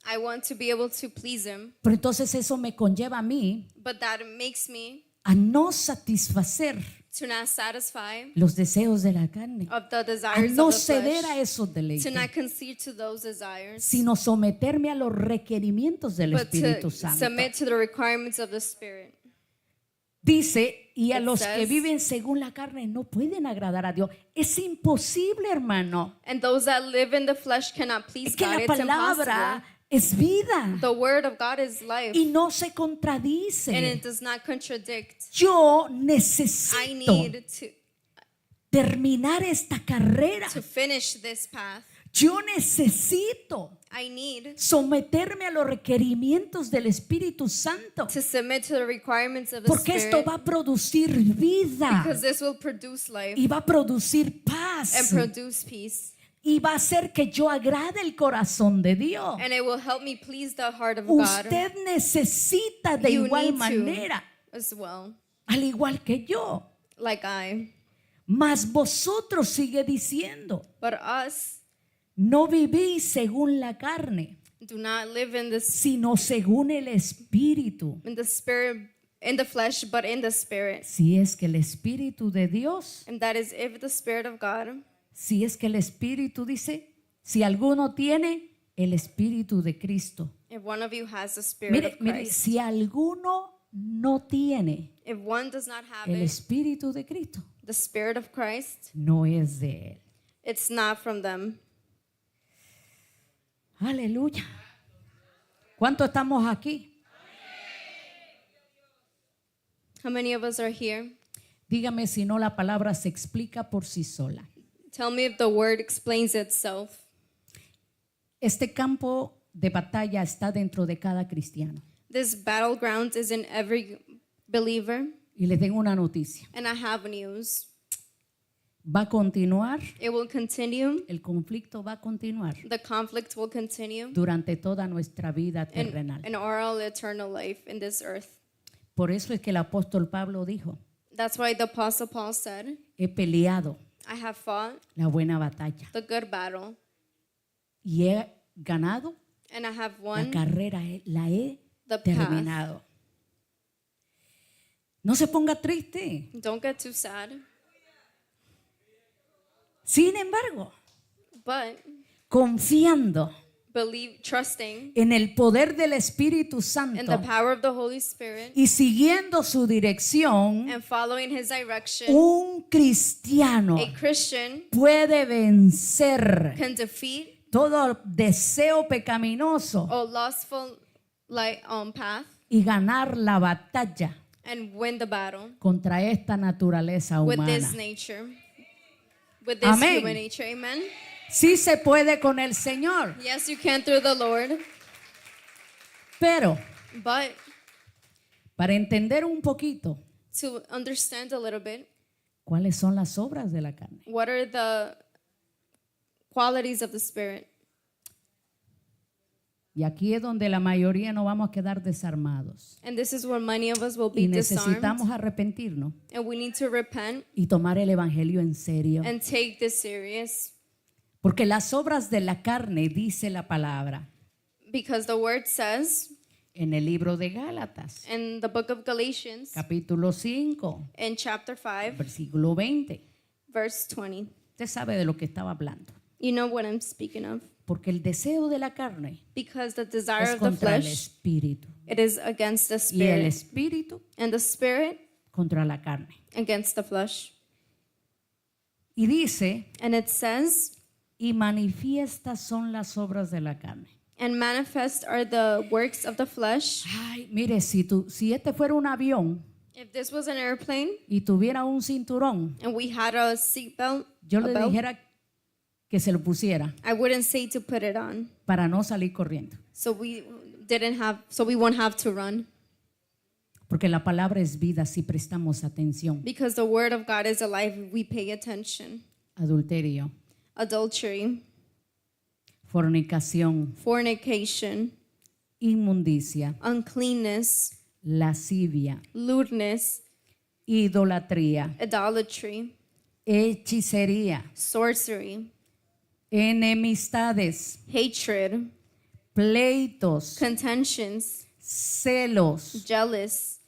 I want to be able to please Him, Pero entonces eso me conlleva a mí but that makes me a no satisfacer to not satisfy los deseos de la carne, of the a desires no of the ceder a flesh, esos to deleites, not concede to those desires, sino someterme a los requerimientos del but Espíritu to Santo. submit to the requirements of the Spirit. Dice, y a It los que says- viven según la carne no pueden agradar a Dios. Es imposible, hermano. And those that live in the flesh cannot please Es que God. la It's palabra impossible. es vida The word of God is life, y no se and contradice. it does not contradict. Yo I necesito need terminar esta carrera. to finish this path. Yo necesito I need someterme a los requerimientos del Espíritu Santo, to submit to the requirements of the porque esto Spirit, va a producir vida because this will produce life y va a producir and paz produce peace. y va a hacer que yo agrade el corazón de Dios. And it will help me please the heart of God. Usted necesita de You igual need to manera, as well, al igual que yo. like I. Mas vosotros, sigue diciendo, But us no vivís según la carne, do not live in this sino según el Espíritu. in the spirit, in the flesh, but in the Spirit. Si es que el Espíritu de Dios, And that is if the Spirit of God, si es que el Espíritu dice, si alguno tiene el Espíritu de Cristo. if one of you has the Spirit Mire, of mire, Christ. si alguno no tiene If one does not have el it, Espíritu de Cristo, the Spirit of Christ, no es de él. it's not from them. Aleluya. ¿Cuántos estamos aquí? How many of us are here? Dígame si no la palabra se explica por sí sola. Tell me if the word explains itself. Este campo de batalla está dentro de cada cristiano. This battleground is in every believer, Y les tengo una noticia. and I have news. Va a continuar, It will continue. el conflicto va a continuar The conflict will continue durante toda nuestra vida terrenal. in our eternal life in this earth. Por eso es que el apóstol Pablo dijo, That's why the Apostle Paul said, he peleado I have fought la buena batalla the good battle, y he ganado and I have la won carrera, la he the path. terminado. No se ponga triste. Don't get too sad. Sin embargo, But confiando trusting en el poder del Espíritu in the Santo power of the Holy Spirit y siguiendo su dirección, and following His direction, un cristiano a Christian puede vencer can defeat todo deseo pecaminoso a lustful path y ganar la batalla and win the battle contra esta naturaleza with humana. this nature, with this Amén. human nature. Amen. Sí se puede con el Señor, Yes, you can through the Lord, pero but para entender un poquito to understand a little bit, cuáles son las obras de la carne. what are the qualities of the Spirit? Y aquí es donde la mayoría no vamos a quedar desarmados. And this is where many of us will Y be disarmed, necesitamos arrepentirnos and we need to repent y tomar el Evangelio en serio. and take this serious, Porque las obras de la carne, dice la palabra because the word says en el libro de Gálatas, in the book of Galatians, capítulo 5, in chapter 5, versículo 20. verse 20. Usted sabe de lo que estaba hablando. You know what I'm speaking of. Porque el deseo de la carne Because the desire es of the contra el flesh, espíritu it is against the y el spirit, espíritu and the spirit contra la carne. against the flesh. Y dice, And it says, y manifiestas son las obras de la carne. and manifest are the works of the flesh. Ay, mire, si este fuera un avión If this was an airplane y tuviera un cinturón, and we had a seatbelt, yo a le belt, dijera que se lo pusiera I wouldn't say to put it on. para no salir corriendo. So we won't have to run. Porque la palabra es vida si prestamos atención. Because the word of God is alive if we pay attention. Adulterio, Adultery, fornicación, fornication, inmundicia, uncleanness, lascivia, lewdness, idolatría, idolatry, hechicería, sorcery, enemistades, hatred, pleitos, contentions, celos, jealous,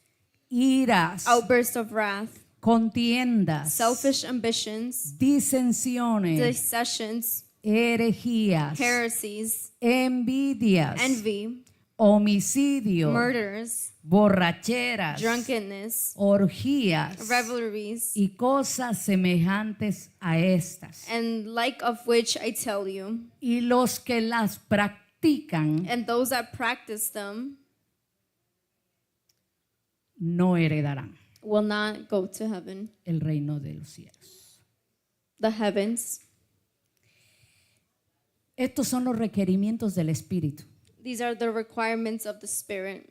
iras, outbursts of wrath, contiendas, selfish ambitions, disensiones, dissensions, herejías, heresies, envidias, envy, homicidios, murders, borracheras, drunkenness, orgías revelries, y cosas semejantes a estas. and like of which I tell you, Y los que las practican and those that practice them no heredarán will not go to heaven, el reino de los cielos. the heavens. Estos son los requerimientos del Espíritu. These are the requirements of the Spirit.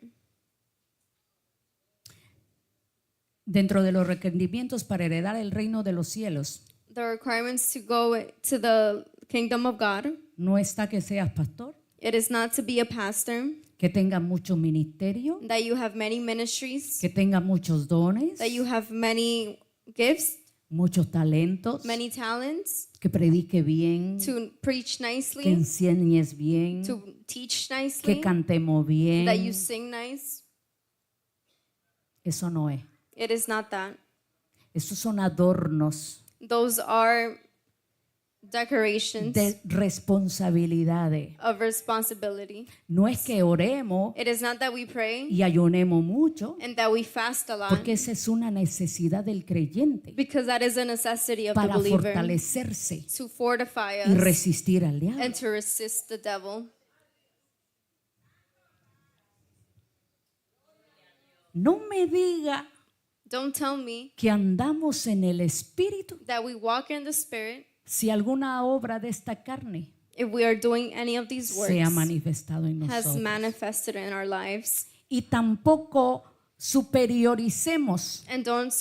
Dentro de los requerimientos para heredar el reino de los cielos, The requirements to go to the kingdom of God. no está que seas pastor, It is not to be a pastor, que tengas mucho ministerio, that you have many ministries, que tengas muchos dones, that you have many gifts, muchos talentos, many talents, que predique bien, to preach que nicely, enseñes bien, to teach que nicely, cantemos bien. that you sing nice. Eso no es. It is not that. Esos son adornos Those are decorations de responsabilidades. of responsibility. No es que oremos It is not that we pray y ayunemos mucho, and that we fast a lot, porque esa es una necesidad del creyente because that is a necessity of the para believer fortalecerse to fortify y us resistir al diablo. and to resist the devil. No me diga Don't tell me que andamos en el Espíritu that we walk in the Spirit si alguna obra de esta carne if we are doing any of these se ha works manifestado en has nosotros. manifested in our lives. Y tampoco superioricemos And don't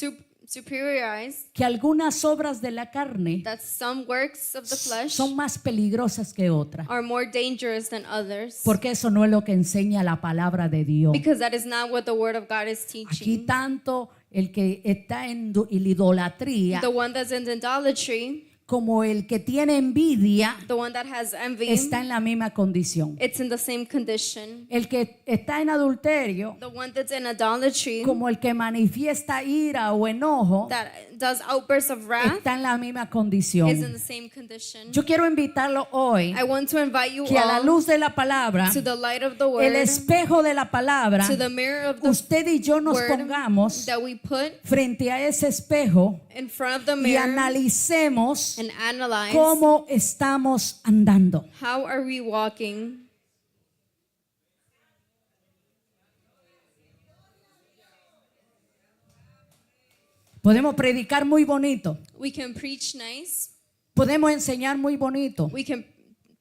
superiorize que algunas obras de la carne that some works of the flesh son más peligrosas que otras, are more dangerous than others, porque eso no es lo que enseña la palabra de Dios. because that is not what the Word of God is Aquí teaching. tanto el que está en la idolatría The one that's in idolatry, como el que tiene envidia the one that has envy, está en la misma condición. it's in the same condition. El que está en adulterio The one that's in idolatry, como el que manifiesta ira o enojo that does outbursts of wrath, está en la misma is in condición. the same condition. Yo quiero invitarlo hoy I want to invite you que a la all luz de la palabra, to the light of the el Word, espejo de la palabra, to the mirror of the usted y yo nos Word pongamos that we put frente a ese espejo in front of the y mirror analicemos and analyze cómo estamos andando. how are we walking. Podemos predicar muy bonito, We can preach nice, podemos enseñar muy bonito, we can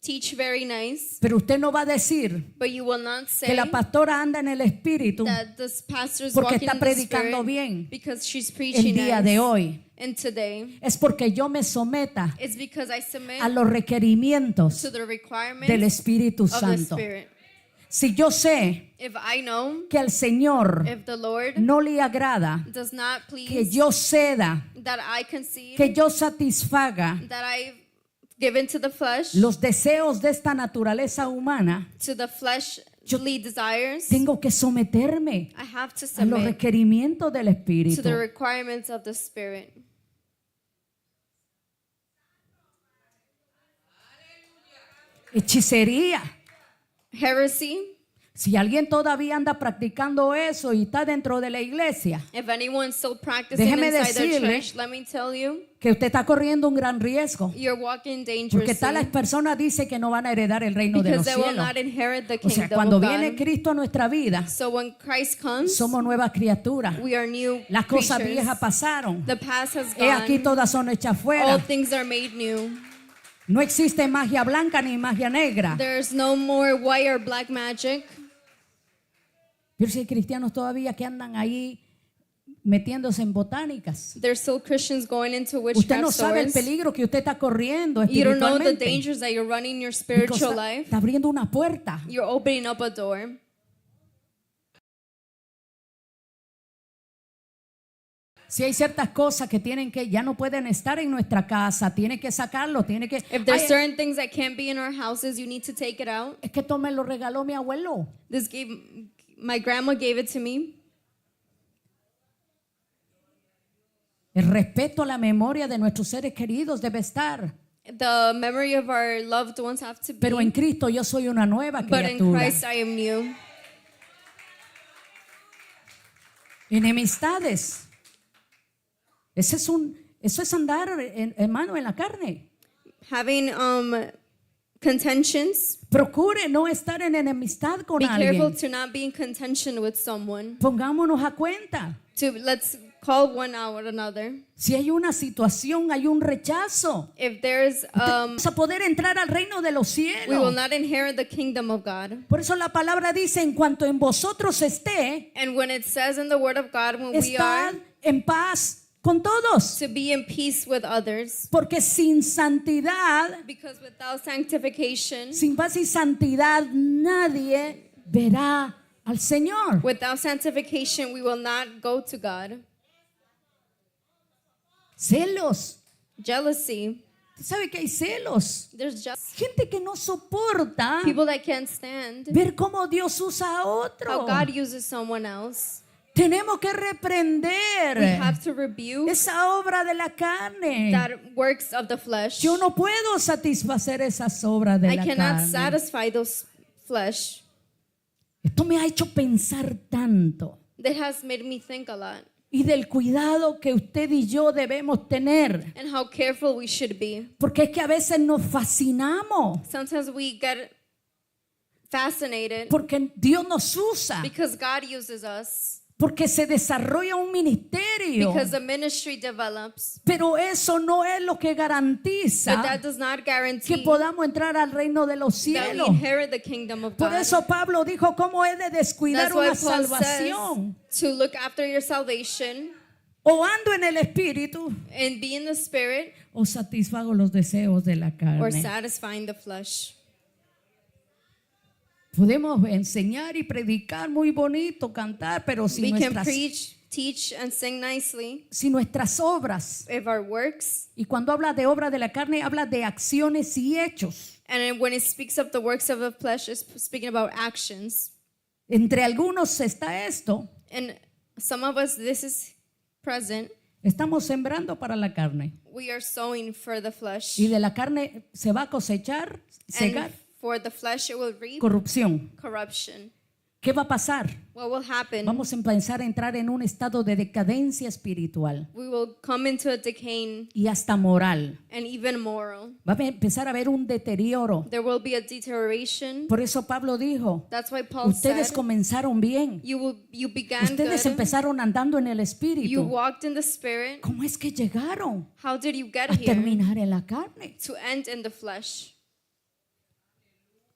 teach very nice, pero usted no va a decir but you will not que say la pastora anda en el espíritu that this pastor is porque walking está in the predicando Spirit bien because she's el preaching día nice. de hoy. And today, Es porque yo me someta it's because I submit a los requerimientos to the requirements del Espíritu of the Santo. Spirit. Si yo sé If I know, que al Señor if the Lord no le agrada does not que please yo ceda, that I concede, que yo satisfaga that I give into the flesh, los deseos de esta naturaleza humana, to the fleshly desires, tengo que someterme I have to a los submit requerimientos del to Espíritu. the requirements of the Spirit. Hechicería. Heresy, Si alguien todavía anda practicando eso y está dentro de la iglesia, if anyone's still practicing Déjeme inside their decirle church, let me tell you, que usted está corriendo un gran riesgo. you're walking Porque tales dangerously personas dicen que no van a heredar el reino de los because they will cielos. not inherit the O sea, kingdom cuando of viene God. Cristo a nuestra vida, So when Christ comes, somos nuevas criaturas. we are new Las cosas creatures. viejas pasaron. The past has He aquí gone. todas son hechas All fuera. things are made new. No existe magia blanca ni magia negra. There's no more white or black magic. Pero si hay cristianos todavía que andan ahí metiéndose en botánicas. There's still Christians going into Usted witchcraft no sabe el stores. peligro que usted está corriendo You don't know the espiritualmente. dangers that you're running in your Porque spiritual está, life. está abriendo una puerta. You're opening up a door. Si hay ciertas cosas que tienen que ya no pueden estar en nuestra casa, tiene que sacarlo, tiene que. If there's Ay, certain things that can't be in our houses, you need to take it out. es que esto me lo regaló mi abuelo. My grandma gave it to me. El respeto a la memoria de nuestros seres queridos debe estar. The memory of our loved ones have to be. Pero en Cristo yo soy una nueva But in criatura. Christ I am new. Enemistades. Eso es andar, hermano, en la carne. Having contentions. Procure no estar en enemistad con Be careful alguien. to not be in contention with someone. Pongámonos a cuenta. Let's call one out another. Si hay una situación, hay un rechazo. If there's, Vamos a poder entrar al reino de los we will cielos. not inherit the kingdom of God. Por eso la palabra dice, en cuanto en vosotros esté, And when it says in the word of God, when we are estad en paz con todos. to be in peace with others, Porque sin santidad, because without sanctification, sin paz y santidad, nadie verá al Señor. without sanctification, we will not go to God. Celos. Jealousy. ¿Usted sabe que hay celos? There's just Gente que no soporta people that can't stand ver cómo Dios usa a how otro. God uses someone else. Tenemos que We reprender have to rebuke esa obra de la carne. that works of the flesh. Yo no puedo satisfacer esas obras de I la cannot carne. satisfy those flesh. Esto me ha hecho pensar tanto That has made me think a lot y del cuidado que usted y yo debemos tener. and how careful we should be. Porque es que a veces nos fascinamos Sometimes we get fascinated porque Dios nos usa, because God uses us, porque se desarrolla un ministerio. because the ministry develops. Pero eso no es lo que But garantiza that does not que guarantee podamos entrar al reino de los that we cielos. inherit the kingdom of Por God. eso Pablo dijo, ¿cómo he de descuidar That's why una Paul salvación? says to look after your salvation O ando en el espíritu and be in the spirit o satisfago los deseos de la or carne. satisfying the flesh. Podemos enseñar y predicar muy bonito, cantar, pero We can preach, teach, and sing nicely si nuestras obras, if our works, y cuando habla de obra de la carne, habla de acciones y hechos. and then when it speaks of the works of the flesh, it's speaking about actions. Entre algunos está esto, And some of us, this is present. estamos sembrando para la carne. We are sowing for the flesh. Y de la carne se va a cosechar, cegar, And for the flesh, it will reap corrupción. corruption. ¿Qué va a pasar? What will happen? Vamos a empezar a entrar en un estado de decadencia espiritual We will come into a decaying y hasta moral. and even moral. Va a empezar a haber un deterioro. There will be a deterioration. Por eso Pablo dijo, That's why Paul ustedes said, comenzaron bien. you began Ustedes good. empezaron andando en el You espíritu. walked in the spirit. ¿Cómo es que llegaron How did you get a here? terminar en la carne? To end in the flesh.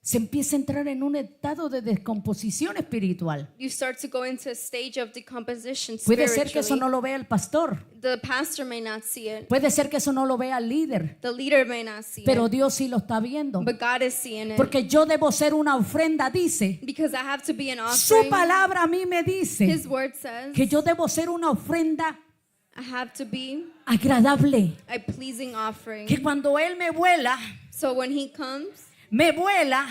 Se empieza a entrar en un estado de descomposición espiritual. You start to go into a stage of decomposition Puede ser que eso no spiritually. lo vea el pastor. The pastor may not see it. Puede ser que eso no lo vea el líder. The leader may not see Pero it. Dios sí lo está viendo. But God is seeing it. Porque yo debo ser una ofrenda, dice. Because I have to be an Su offering. palabra a mí me dice His word says que yo debo ser una ofrenda I have to be agradable. a pleasing offering. Que cuando Él me vuela, So when he comes, me vuela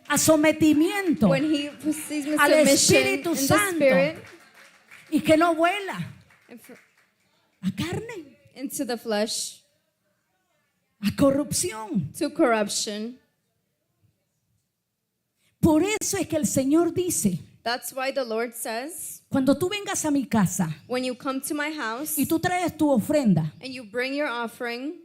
a sometimiento when he sees me al submission Espíritu in the Santo spirit y que no vuela and a carne, into the flesh, a corrupción. to corruption. Por eso es que el Señor dice, That's why the Lord says, cuando tú vengas a mi casa when you come to my house y tú traes tu ofrenda, and you bring your offering,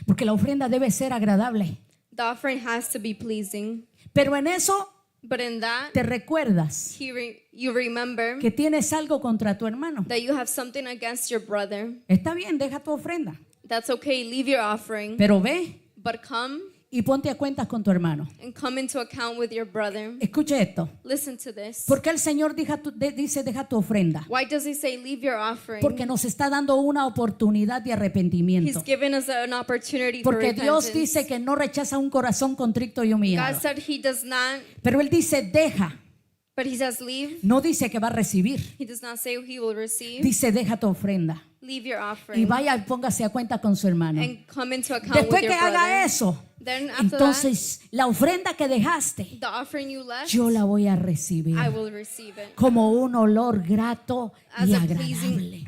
porque la ofrenda debe ser agradable, the offering has to be pleasing. pero en eso But in that, te recuerdas you remember que tienes algo contra tu hermano. that you have something against your brother. Está bien, deja tu ofrenda, That's okay, leave your offering, pero ve but come y ponte a cuentas con tu hermano. and come into account with your brother. Escuche esto. Listen to this. ¿Por qué el Señor dice deja tu ofrenda? Why does he say leave your offering? Porque nos está dando una oportunidad de He's arrepentimiento. given us an opportunity for Porque Dios repentance. dice que no rechaza un corazón contrito y humillado. God said he does not, Pero Él dice deja, but he says leave. no dice que va a recibir. He does not say he will receive. Dice deja tu ofrenda. Leave your Y offering vaya y póngase a cuenta con su hermano. and come into account Después with que your haga brother. eso, Then after entonces la ofrenda que dejaste, that, the offering you left, yo la voy a recibir I will receive it. como un olor grato As y a agradable.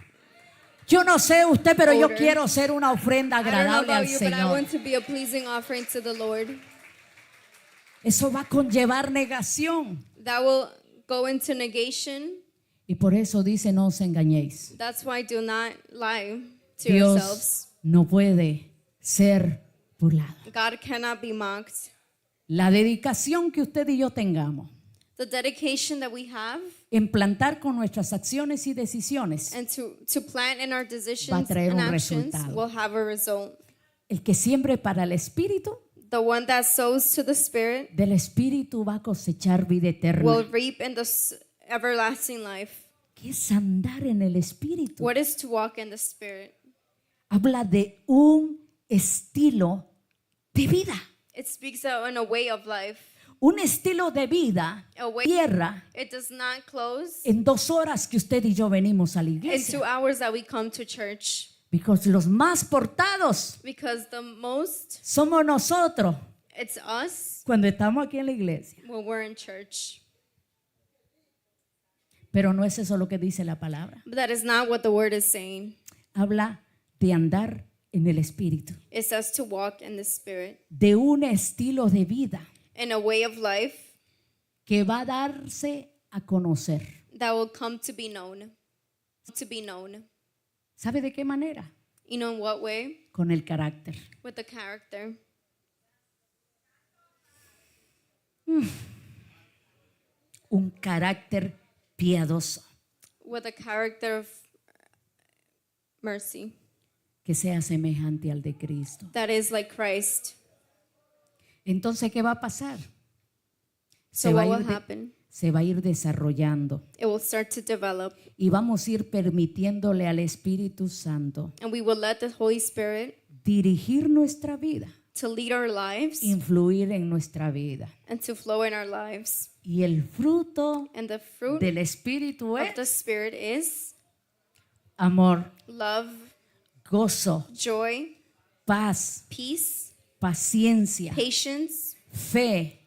Yo no sé usted, pero yo odor. quiero ser una ofrenda I don't know agradable al about you, but I Señor. want to be a pleasing offering to the Lord. Eso va a conllevar negación. That will go into negation. Y por eso dice no os engañéis. That's why do not lie to Dios yourselves. no puede ser burlado. God cannot be mocked. La dedicación que usted y yo tengamos, the dedication that we have, en plantar con nuestras acciones y decisiones, and to plant in our va a decisions traer and un actions resultado. will have a result. El que siembre para el Espíritu, The one that sows to the Spirit del Espíritu va a cosechar vida eterna. will reap in the everlasting life. ¿Qué es andar en el Espíritu? What is to walk in the Spirit? Habla de un estilo de vida. It speaks out in a way of life. Un estilo de vida A way. cierra It does not close en 2 horas que usted y yo venimos a la in 2 iglesia. hours that we come to church. Porque los más portados Because the most, somos nosotros it's us cuando estamos aquí en la iglesia. when we're in church. Pero no es eso lo que dice la palabra. But that is not what the word is saying. Habla de andar en el Espíritu, It says to walk in the Spirit, de un estilo de vida in a way of life que va a darse a conocer. that will come to be known. To be known. ¿Sabe de qué manera? You know in what way? Con el carácter. With the character. Un carácter piadoso With a character of mercy. que sea semejante al de Cristo. That is like Christ. Entonces, ¿qué va a pasar? So what will happen? Se va a ir desarrollando It will start to develop. y vamos a ir permitiéndole al Espíritu Santo And we will let the Holy Spirit dirigir nuestra vida, to lead our lives influir en nuestra vida. and to flow in our lives. Y el fruto And the fruit del Espíritu of the es Spirit is amor, love, gozo, joy, paz, peace, paciencia, patience, fe,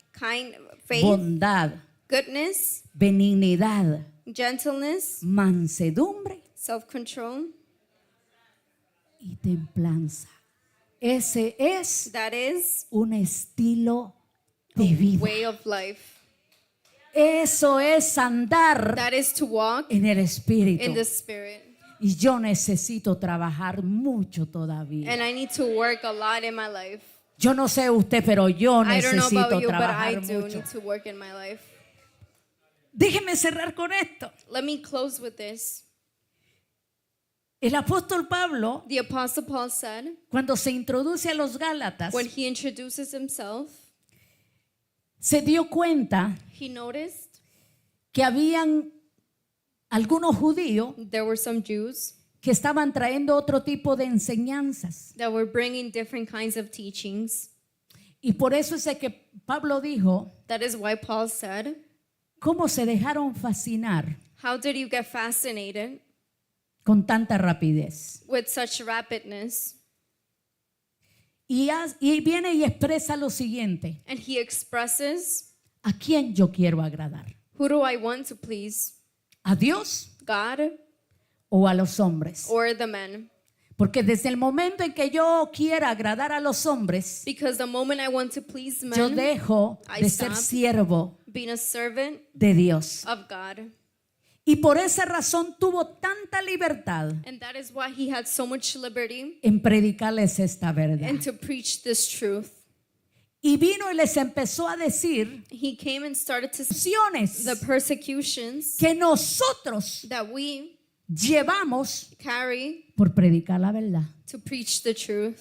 faith, bondad, goodness, benignidad, gentleness, mansedumbre self-control. y templanza. Ese es That is un estilo de vida. way of life. Eso es andar That is to walk en el Espíritu. in the Spirit. Y yo necesito trabajar mucho todavía. And I need to work a lot in my life. Yo no sé usted, pero yo I don't know necesito about you, but I trabajar do mucho. need to work in my life. Déjeme cerrar con esto. Let me close with this. El apóstol Pablo, The Apostle Paul said, cuando se introduce a los Gálatas, when he introduces himself, se dio cuenta he noticed que habían algunos judíos there were some Jews que estaban trayendo otro tipo de enseñanzas. that were bringing different kinds of teachings. Y por eso es que Pablo dijo, That is why Paul said, ¿cómo se dejaron fascinar how did you get fascinated con tanta rapidez? with such rapidness? Y viene y expresa lo siguiente, And he expresses, ¿a quién yo quiero agradar? who do I want to please? ¿A Dios God o a los hombres? or the men? Porque desde el momento en que yo quiera agradar a los hombres, Because the moment I want to please yo men, dejo I de ser stop. siervo being a servant de Dios. of God. Y por esa razón tuvo tanta libertad And that is why he had so much liberty en predicarles esta verdad. and to preach this truth. Y vino y les empezó a decir He came and started to see acciones the persecutions que nosotros that we llevamos carry por predicar la verdad. to preach the truth.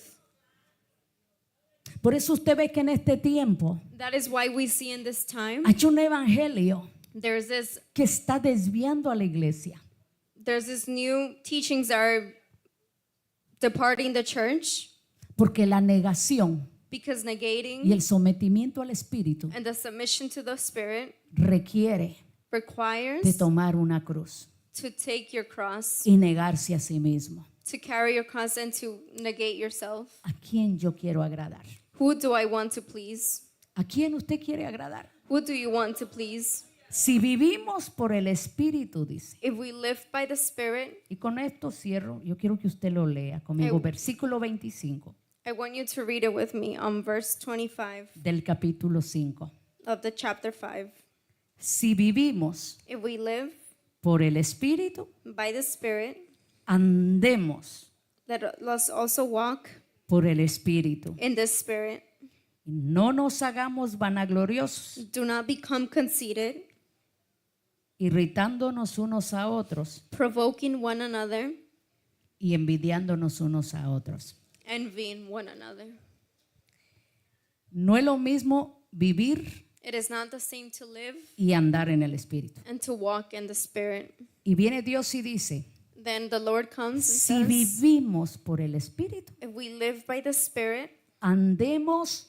Por eso usted ve que en este tiempo That is why we see in this time hay un evangelio there's que está desviando a la iglesia. this new teachings that are departing the church Porque la negación because y negating el sometimiento al Espíritu and the submission to the Spirit requiere de requires tomar una cruz to take your cross, y negarse a sí mismo. to carry your cross and to negate yourself. ¿A quién yo quiero agradar? Who do I want to please? ¿A quién usted quiere agradar? Who do you want to please? Si vivimos por el Espíritu, dice. If we live by the Spirit, Y con esto cierro. Yo quiero que usted lo lea conmigo. Eu- Versículo 25 I want you to read it with me on verse 25 del capítulo 5. of the chapter 5. Si vivimos If we live por el Espíritu, by the Spirit, andemos let us also walk por el Espíritu. in the Spirit. No nos hagamos vanagloriosos, Do not become conceited, irritándonos unos a otros provoking one another, y envidiándonos unos a otros. envying one another. No es lo mismo vivir It is not the same to live y andar en el Espíritu. and to walk in the Spirit. Y viene Dios y dice, Then the Lord comes si and says, vivimos por el Espíritu, if we live by the Spirit, andemos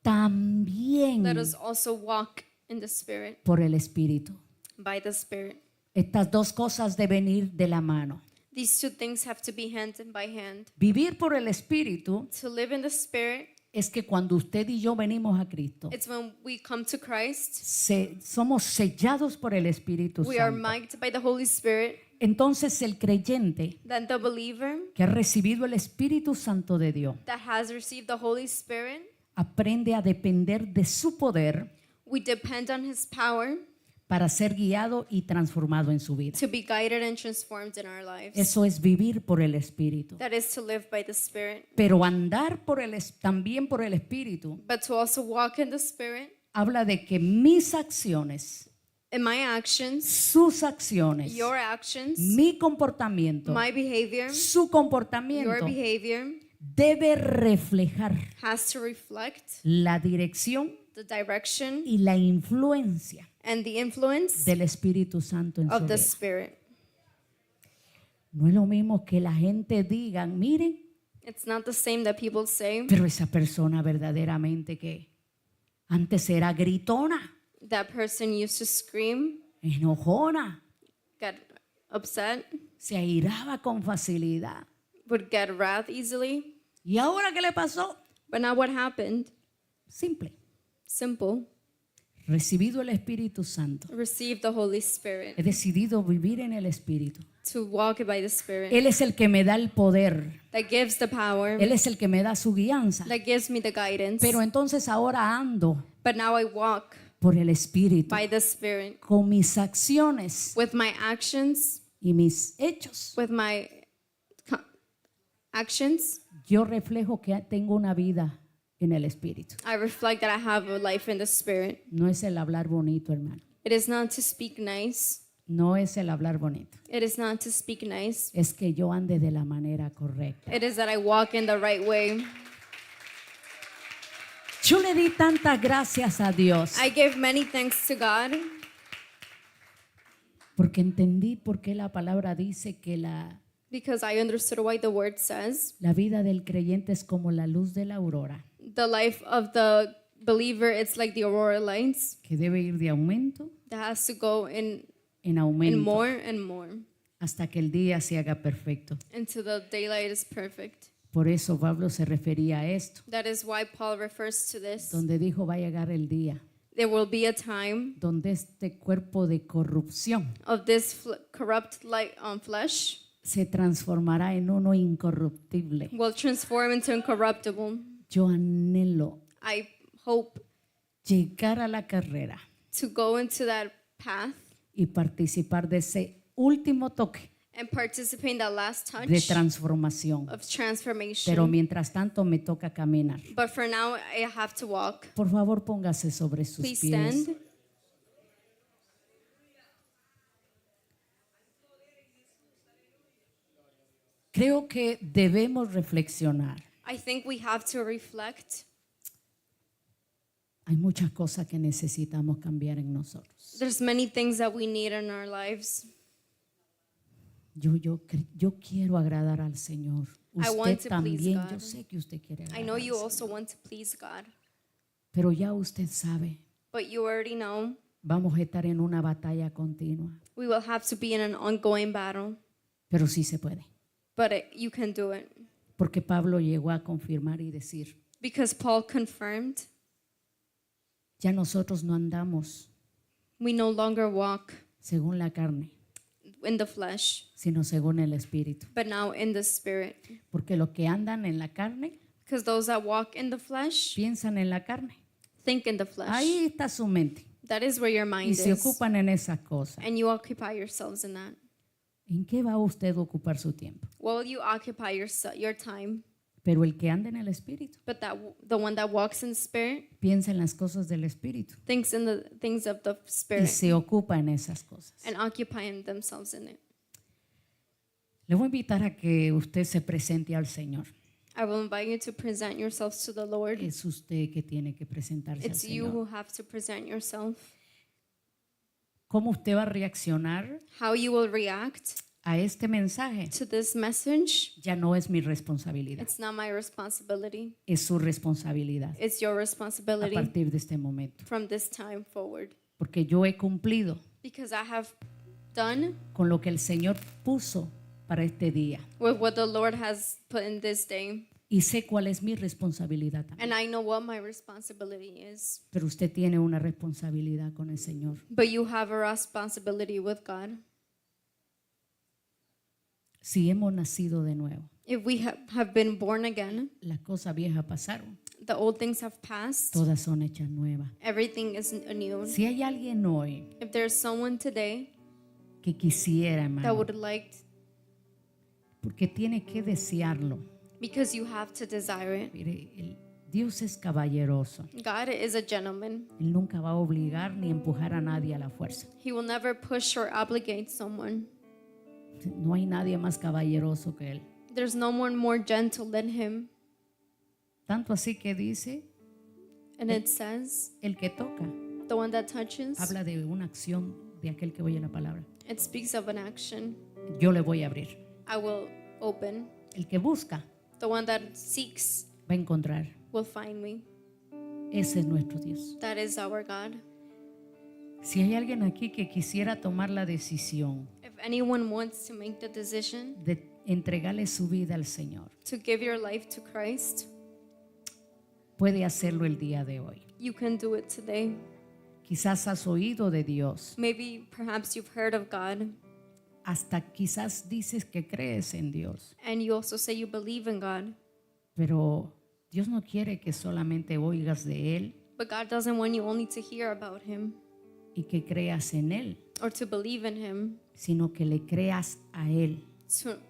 también let us also walk in the Spirit, por el Espíritu. by the Spirit. Estas dos cosas deben ir de la mano. These two things have to be hand in by hand. Vivir por el Espíritu To live in the Spirit, es que cuando usted y yo venimos a Cristo, it's when we come to Christ, somos sellados por el Espíritu we are Santo. marked by the Holy Spirit. Entonces el creyente Then the believer que ha recibido el Espíritu Santo de Dios that has received the Holy Spirit, aprende a depender de su poder we depend on His power para ser guiado y transformado en su vida. to be guided and transformed in our lives. Eso es vivir por el Espíritu. That is to live by the Spirit. Pero andar también por el Espíritu But to also walk in the Spirit, habla de que mis acciones, in my actions, sus acciones, your actions, mi comportamiento, my behavior, su your comportamiento behavior debe reflejar has to reflect la dirección the direction y la influencia and the influence del Espíritu Santo en su of the vida. Spirit. No es lo mismo que la gente diga, miren, It's not the same that people say pero esa persona verdaderamente que antes era gritona, that person used to scream, enojona, get upset, se airaba con facilidad. would get wrath easily. ¿Y ahora qué le pasó? But now what happened? Simple. Simple. Recibido el Espíritu Santo. Receive the Holy Spirit. He decidido vivir en el Espíritu. To walk by the Spirit. Él es el que me da el poder. That gives the power. Él es el que me da su guianza. That gives me the guidance. Pero entonces ahora ando But now I walk por el Espíritu. by the Spirit. Con mis acciones With my actions, y mis hechos. with my actions, Yo reflejo que tengo una vida en el Espíritu. I reflect that I have a life in the Spirit. No es el hablar bonito, hermano. It is not to speak nice. No es el hablar bonito. It is not to speak nice. Es que yo ande de la manera correcta. It is that I walk in the right way. Yo le di tantas gracias a Dios I give many thanks to God porque entendí por qué la palabra dice que because I understood why the word says la vida del creyente es como la luz de la aurora, the life of the believer, it's like the aurora lights que debe ir de aumento that has to go en in aumento more and more hasta que el día se haga perfecto. until the daylight is perfect. Por eso Pablo se refería a esto, That is why Paul refers to this. donde dijo va a llegar el día There will be a time donde este cuerpo de corrupción of this corrupt flesh se transformará en uno incorruptible. will transform into incorruptible. Yo anhelo I hope llegar a la carrera to go into that path y participar de ese último toque and participate in that last touch de transformación. of transformation. Pero mientras tanto me toca caminar. But for now, I have to walk. Por favor, póngase sobre sus Please pies. stand. Creo que debemos reflexionar. I think we have to reflect. Hay muchas cosas que necesitamos cambiar en nosotros. There's many things that we need in our lives. Yo quiero agradar al Señor. I want Usted to please también, God. yo sé que usted quiere I agradar know al you Señor. also want to please God, Pero ya usted sabe, but you already know vamos a estar en una batalla continua. we will have to be in an ongoing battle, Pero sí se puede. but you can do it. Porque Pablo llegó a confirmar y decir, Because Paul confirmed, ya nosotros no andamos we no longer walk según la carne, in the flesh, sino según el Espíritu. but now in the Spirit. Porque los que andan en la carne, Because those that walk in the flesh piensan en la carne. think in the flesh. Ahí está su mente. That is where your mind Y se is. ocupan en esas cosas. And you occupy yourselves in that. ¿En qué va usted a ocupar su tiempo? What will you occupy your time? Pero el que anda en el Espíritu But the one that walks in the Spirit piensa en las cosas del Espíritu thinks in the things of the y Spirit se ocupa en esas cosas. and occupying themselves in it. Le voy a invitar a que usted se presente al Señor. I will invite you to present yourselves to the Lord. Es usted que tiene que presentarse al It's you who Señor. have to present yourself. ¿Cómo usted va a reaccionar How you will react a este mensaje? to this message, Ya no es mi responsabilidad, it's not my responsibility. es su responsabilidad It's your a responsibility partir de este momento. from this time forward. Porque yo he cumplido Because I have done con lo que el Señor puso para este día. with what the Lord has put in this day. Y sé cuál es mi responsabilidad también. And I know what my responsibility is. Pero usted tiene una responsabilidad con el Señor. But you have a responsibility with God. Si hemos nacido de nuevo, If we have been born again, las cosas viejas pasaron, the old things have passed, todas son hechas nuevas. everything is anew. Si hay alguien hoy If there's someone today que quisiera, that hermano, would like, porque tiene que desearlo. because you have to desire it. Mire, Dios es caballeroso. God is a gentleman. Él nunca va a obligar ni empujar a nadie a la fuerza. He will never push or obligate someone. No hay nadie más caballeroso que Él. There's no one more gentle than him. Tanto así que dice, And it says, el que toca, the one that touches, habla de una acción de aquel que oye la palabra. it speaks of an action. Yo le voy a abrir. I will open. El que busca, The one that seeks va a encontrar. will find me. Ese es nuestro Dios. That is our God. Si hay alguien aquí que quisiera tomar la decisión If anyone wants to make the decision de entregarle su vida al Señor, to give your life to Christ, puede hacerlo el día de hoy. you can do it today. Quizás has oído de Dios, Maybe perhaps you've heard of God hasta quizás dices que crees en Dios, and you also say you believe in God, pero Dios no quiere que solamente oigas de Él but God doesn't want you only to hear about him y que creas en Él, or to believe in him, sino que le creas a Él,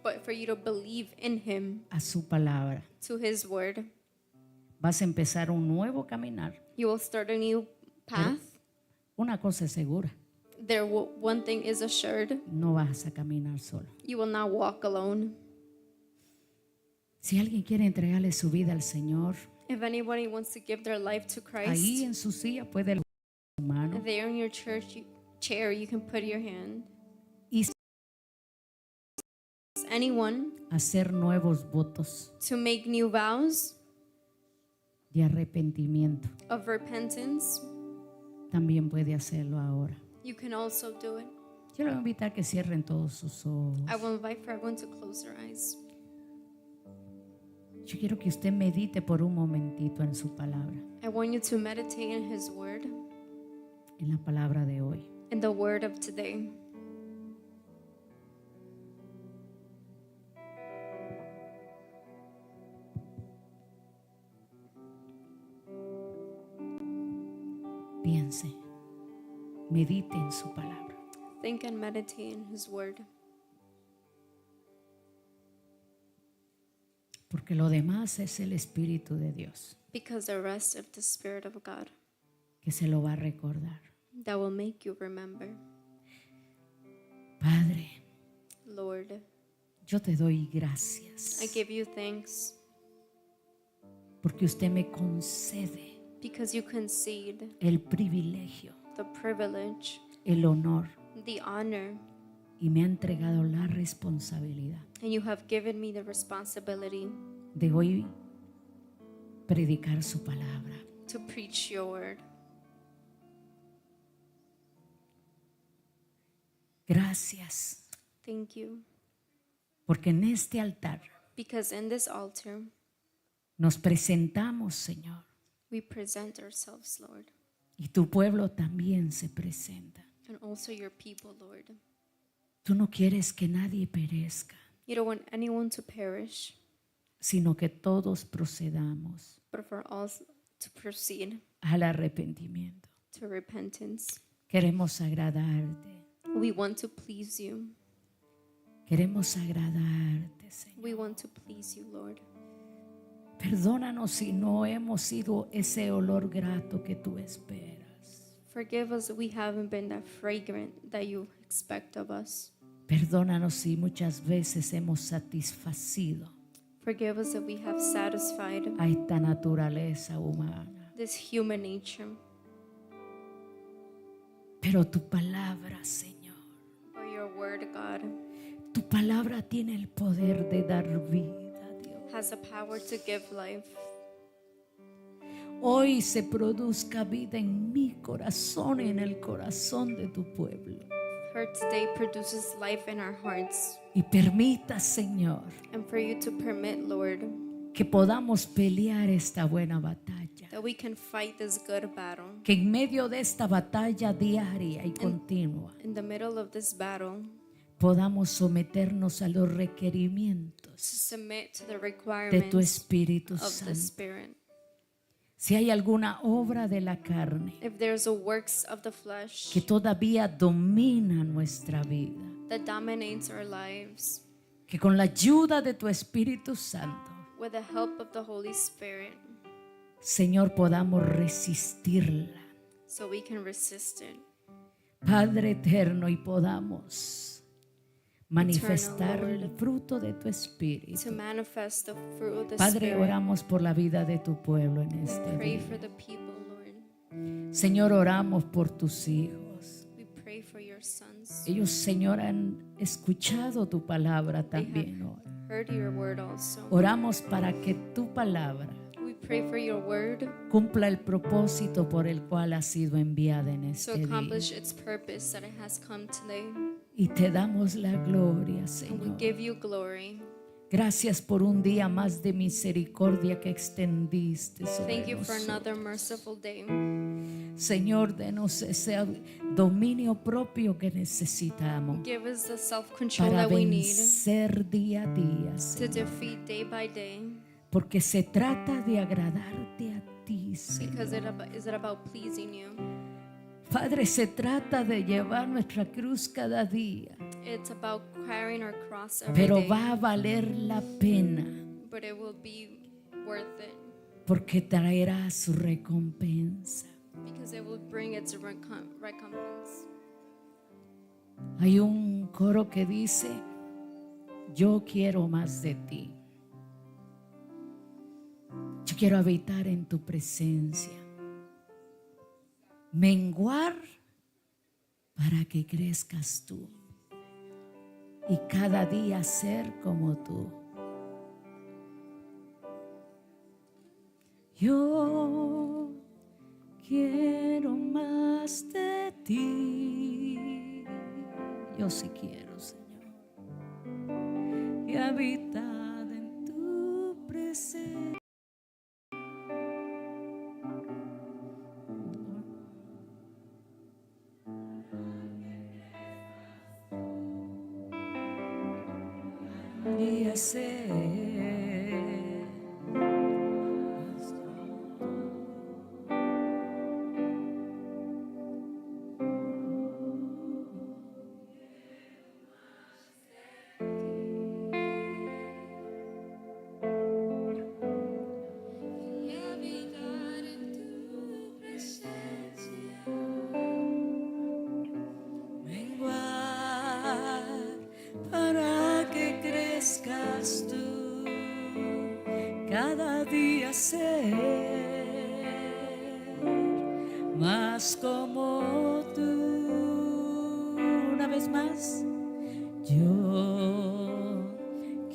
but for you to believe in him, a su palabra. to his word. Vas a empezar un nuevo caminar. You will start a new path. Una cosa es segura, One thing is assured, no vas a caminar solo. you will not walk alone. Si alguien quiere entregarle su vida al Señor, If anybody wants to give their life to ahí Christ, en su silla puede levantar su mano there in your church chair, you can put your hand. y Anyone hacer nuevos votos to make new vows de arrepentimiento. of repentance, También puede hacerlo ahora. you can also do it. Yo le voy a invitar a que cierren todos sus ojos. I will invite for everyone to close their eyes. Yo quiero que usted medite por un momentito en su palabra, I want you to meditate in his word, en la palabra de hoy. in the word of today. Piense, medite en su palabra. Think and meditate in his word, Porque lo demás es el Espíritu de Dios because the rest of the Spirit of God que se lo va a recordar. that will make you remember. Padre, Lord, yo te doy gracias I give you thanks porque usted me concede because you concede el privilegio, the privilege, el honor the honor, y me ha entregado la responsabilidad and you have given me the responsibility de hoy predicar su palabra. to preach your word. Gracias, Thank you, porque en este altar because in this altar nos presentamos, Señor, we present ourselves, Lord, y tu pueblo también se presenta. and also your people, Lord. Tú no quieres que nadie perezca, You don't want anyone to perish, sino que todos procedamos but for all to proceed al arrepentimiento. to repentance. Queremos agradarte, We want to please you. queremos agradarte, Señor. We want to please you, Lord. Perdónanos si no hemos sido ese olor grato que tú esperas. Forgive us if we haven't been that fragrant that you expect of us. Perdónanos si muchas veces hemos satisfacido Forgive us if we have satisfied a esta naturaleza humana. this human nature. Pero tu palabra, Señor, But your word, God, tu palabra tiene el poder de dar vida, Dios. has the power to give life. Hoy se produzca vida en mi corazón y en el corazón de tu pueblo. For today produces life in our hearts. Y permita, Señor, And for you to permit, Lord, que podamos pelear esta buena batalla. that we can fight this good battle. Que en medio de esta batalla diaria y continua In the middle of this battle, podamos someternos a los to requerimientos submit to the de tu requirements Espíritu of the Santo. Spirit. Si hay alguna obra de la carne If there's a works of the flesh que todavía domina nuestra vida, that dominates our lives, que con la ayuda de tu Espíritu Santo, with the help of the Holy Spirit, Señor, podamos resistirla, so we can resist it. Padre eterno, y podamos manifestar Lord, el fruto de tu To Espíritu. manifest the fruit of the Padre, Spirit. oramos por la vida de tu pueblo en este Pray día. for the people, Lord. Señor, oramos por tus hijos. We pray for your sons. Ellos, Señor, han escuchado tu palabra también hoy. Heard your word also. Oramos para que tu palabra We pray for your word cumpla el propósito por el cual ha sido enviada en to este día. accomplish its purpose that it has come today. Y te damos la gloria, And we Señor. give you glory. Gracias por un día más de misericordia que extendiste sobre Thank you for nosotros. another merciful day. Señor, denos ese dominio propio que necesitamos Give us the self-control para that we need vencer día a día, to Señor. defeat day by day. Porque se trata de agradarte a ti, Because Señor. is it about pleasing you? Padre, se trata de llevar nuestra cruz cada día, It's about carrying our cross every pero day. va a valer la pena But it will be worth it porque traerá su recompensa. because it will bring its recompense. Hay un coro que dice, yo quiero más de ti. Yo quiero habitar en tu presencia. Menguar para que crezcas tú. Y cada día ser como tú. Yo quiero más de ti. Yo sí quiero, Señor. Y habitar en tu presencia. Y hacer menguar para que crezcas tú, cada día ser más como tú. Una vez más, yo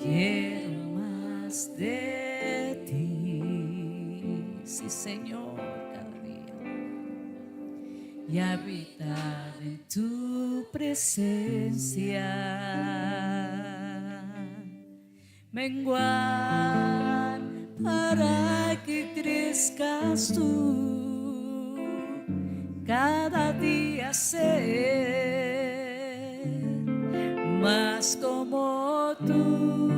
quiero más de ti. Sí, Señor, cada día. Y habitar en tu presencia, menguar para que crezcas tú, cada día ser más como tú.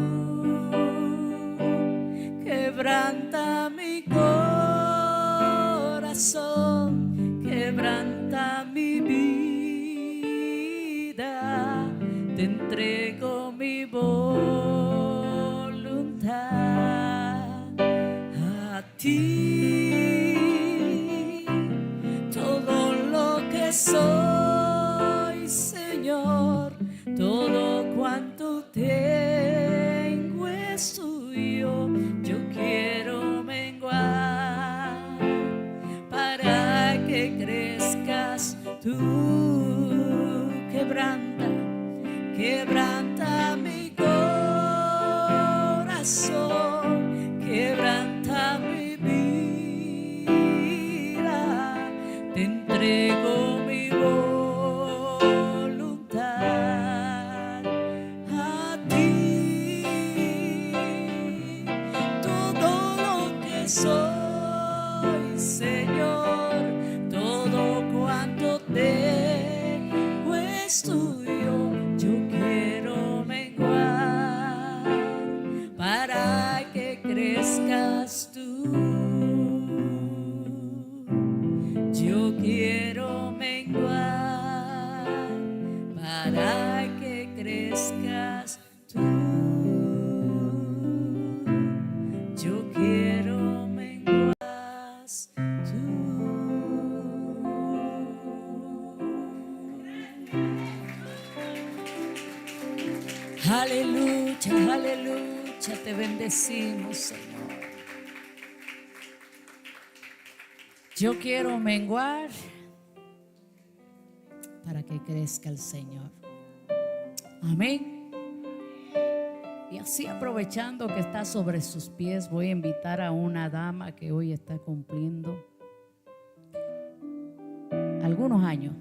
Quebranta mi corazón, quebranta mi vida, te entrego mi voluntad. ti todo lo que soy, Señor, todo cuanto tengo es tuyo. Yo quiero menguar para que crezcas tú. Quebranta mi corazón, quebranta mi vida, te entrego mi voluntad a ti. Todo lo que soy, Señor, todo cuanto tengo es tuyo. Yo quiero menguar para que crezcas tú. Yo quiero menguar para que crezcas tú. Yo quiero menguar tú. Aleluya, aleluya, te bendecimos, Señor. Yo quiero menguar para que crezca el Señor. Amén. Y así, aprovechando que está sobre sus pies, voy a invitar a una dama que hoy está cumpliendo algunos años.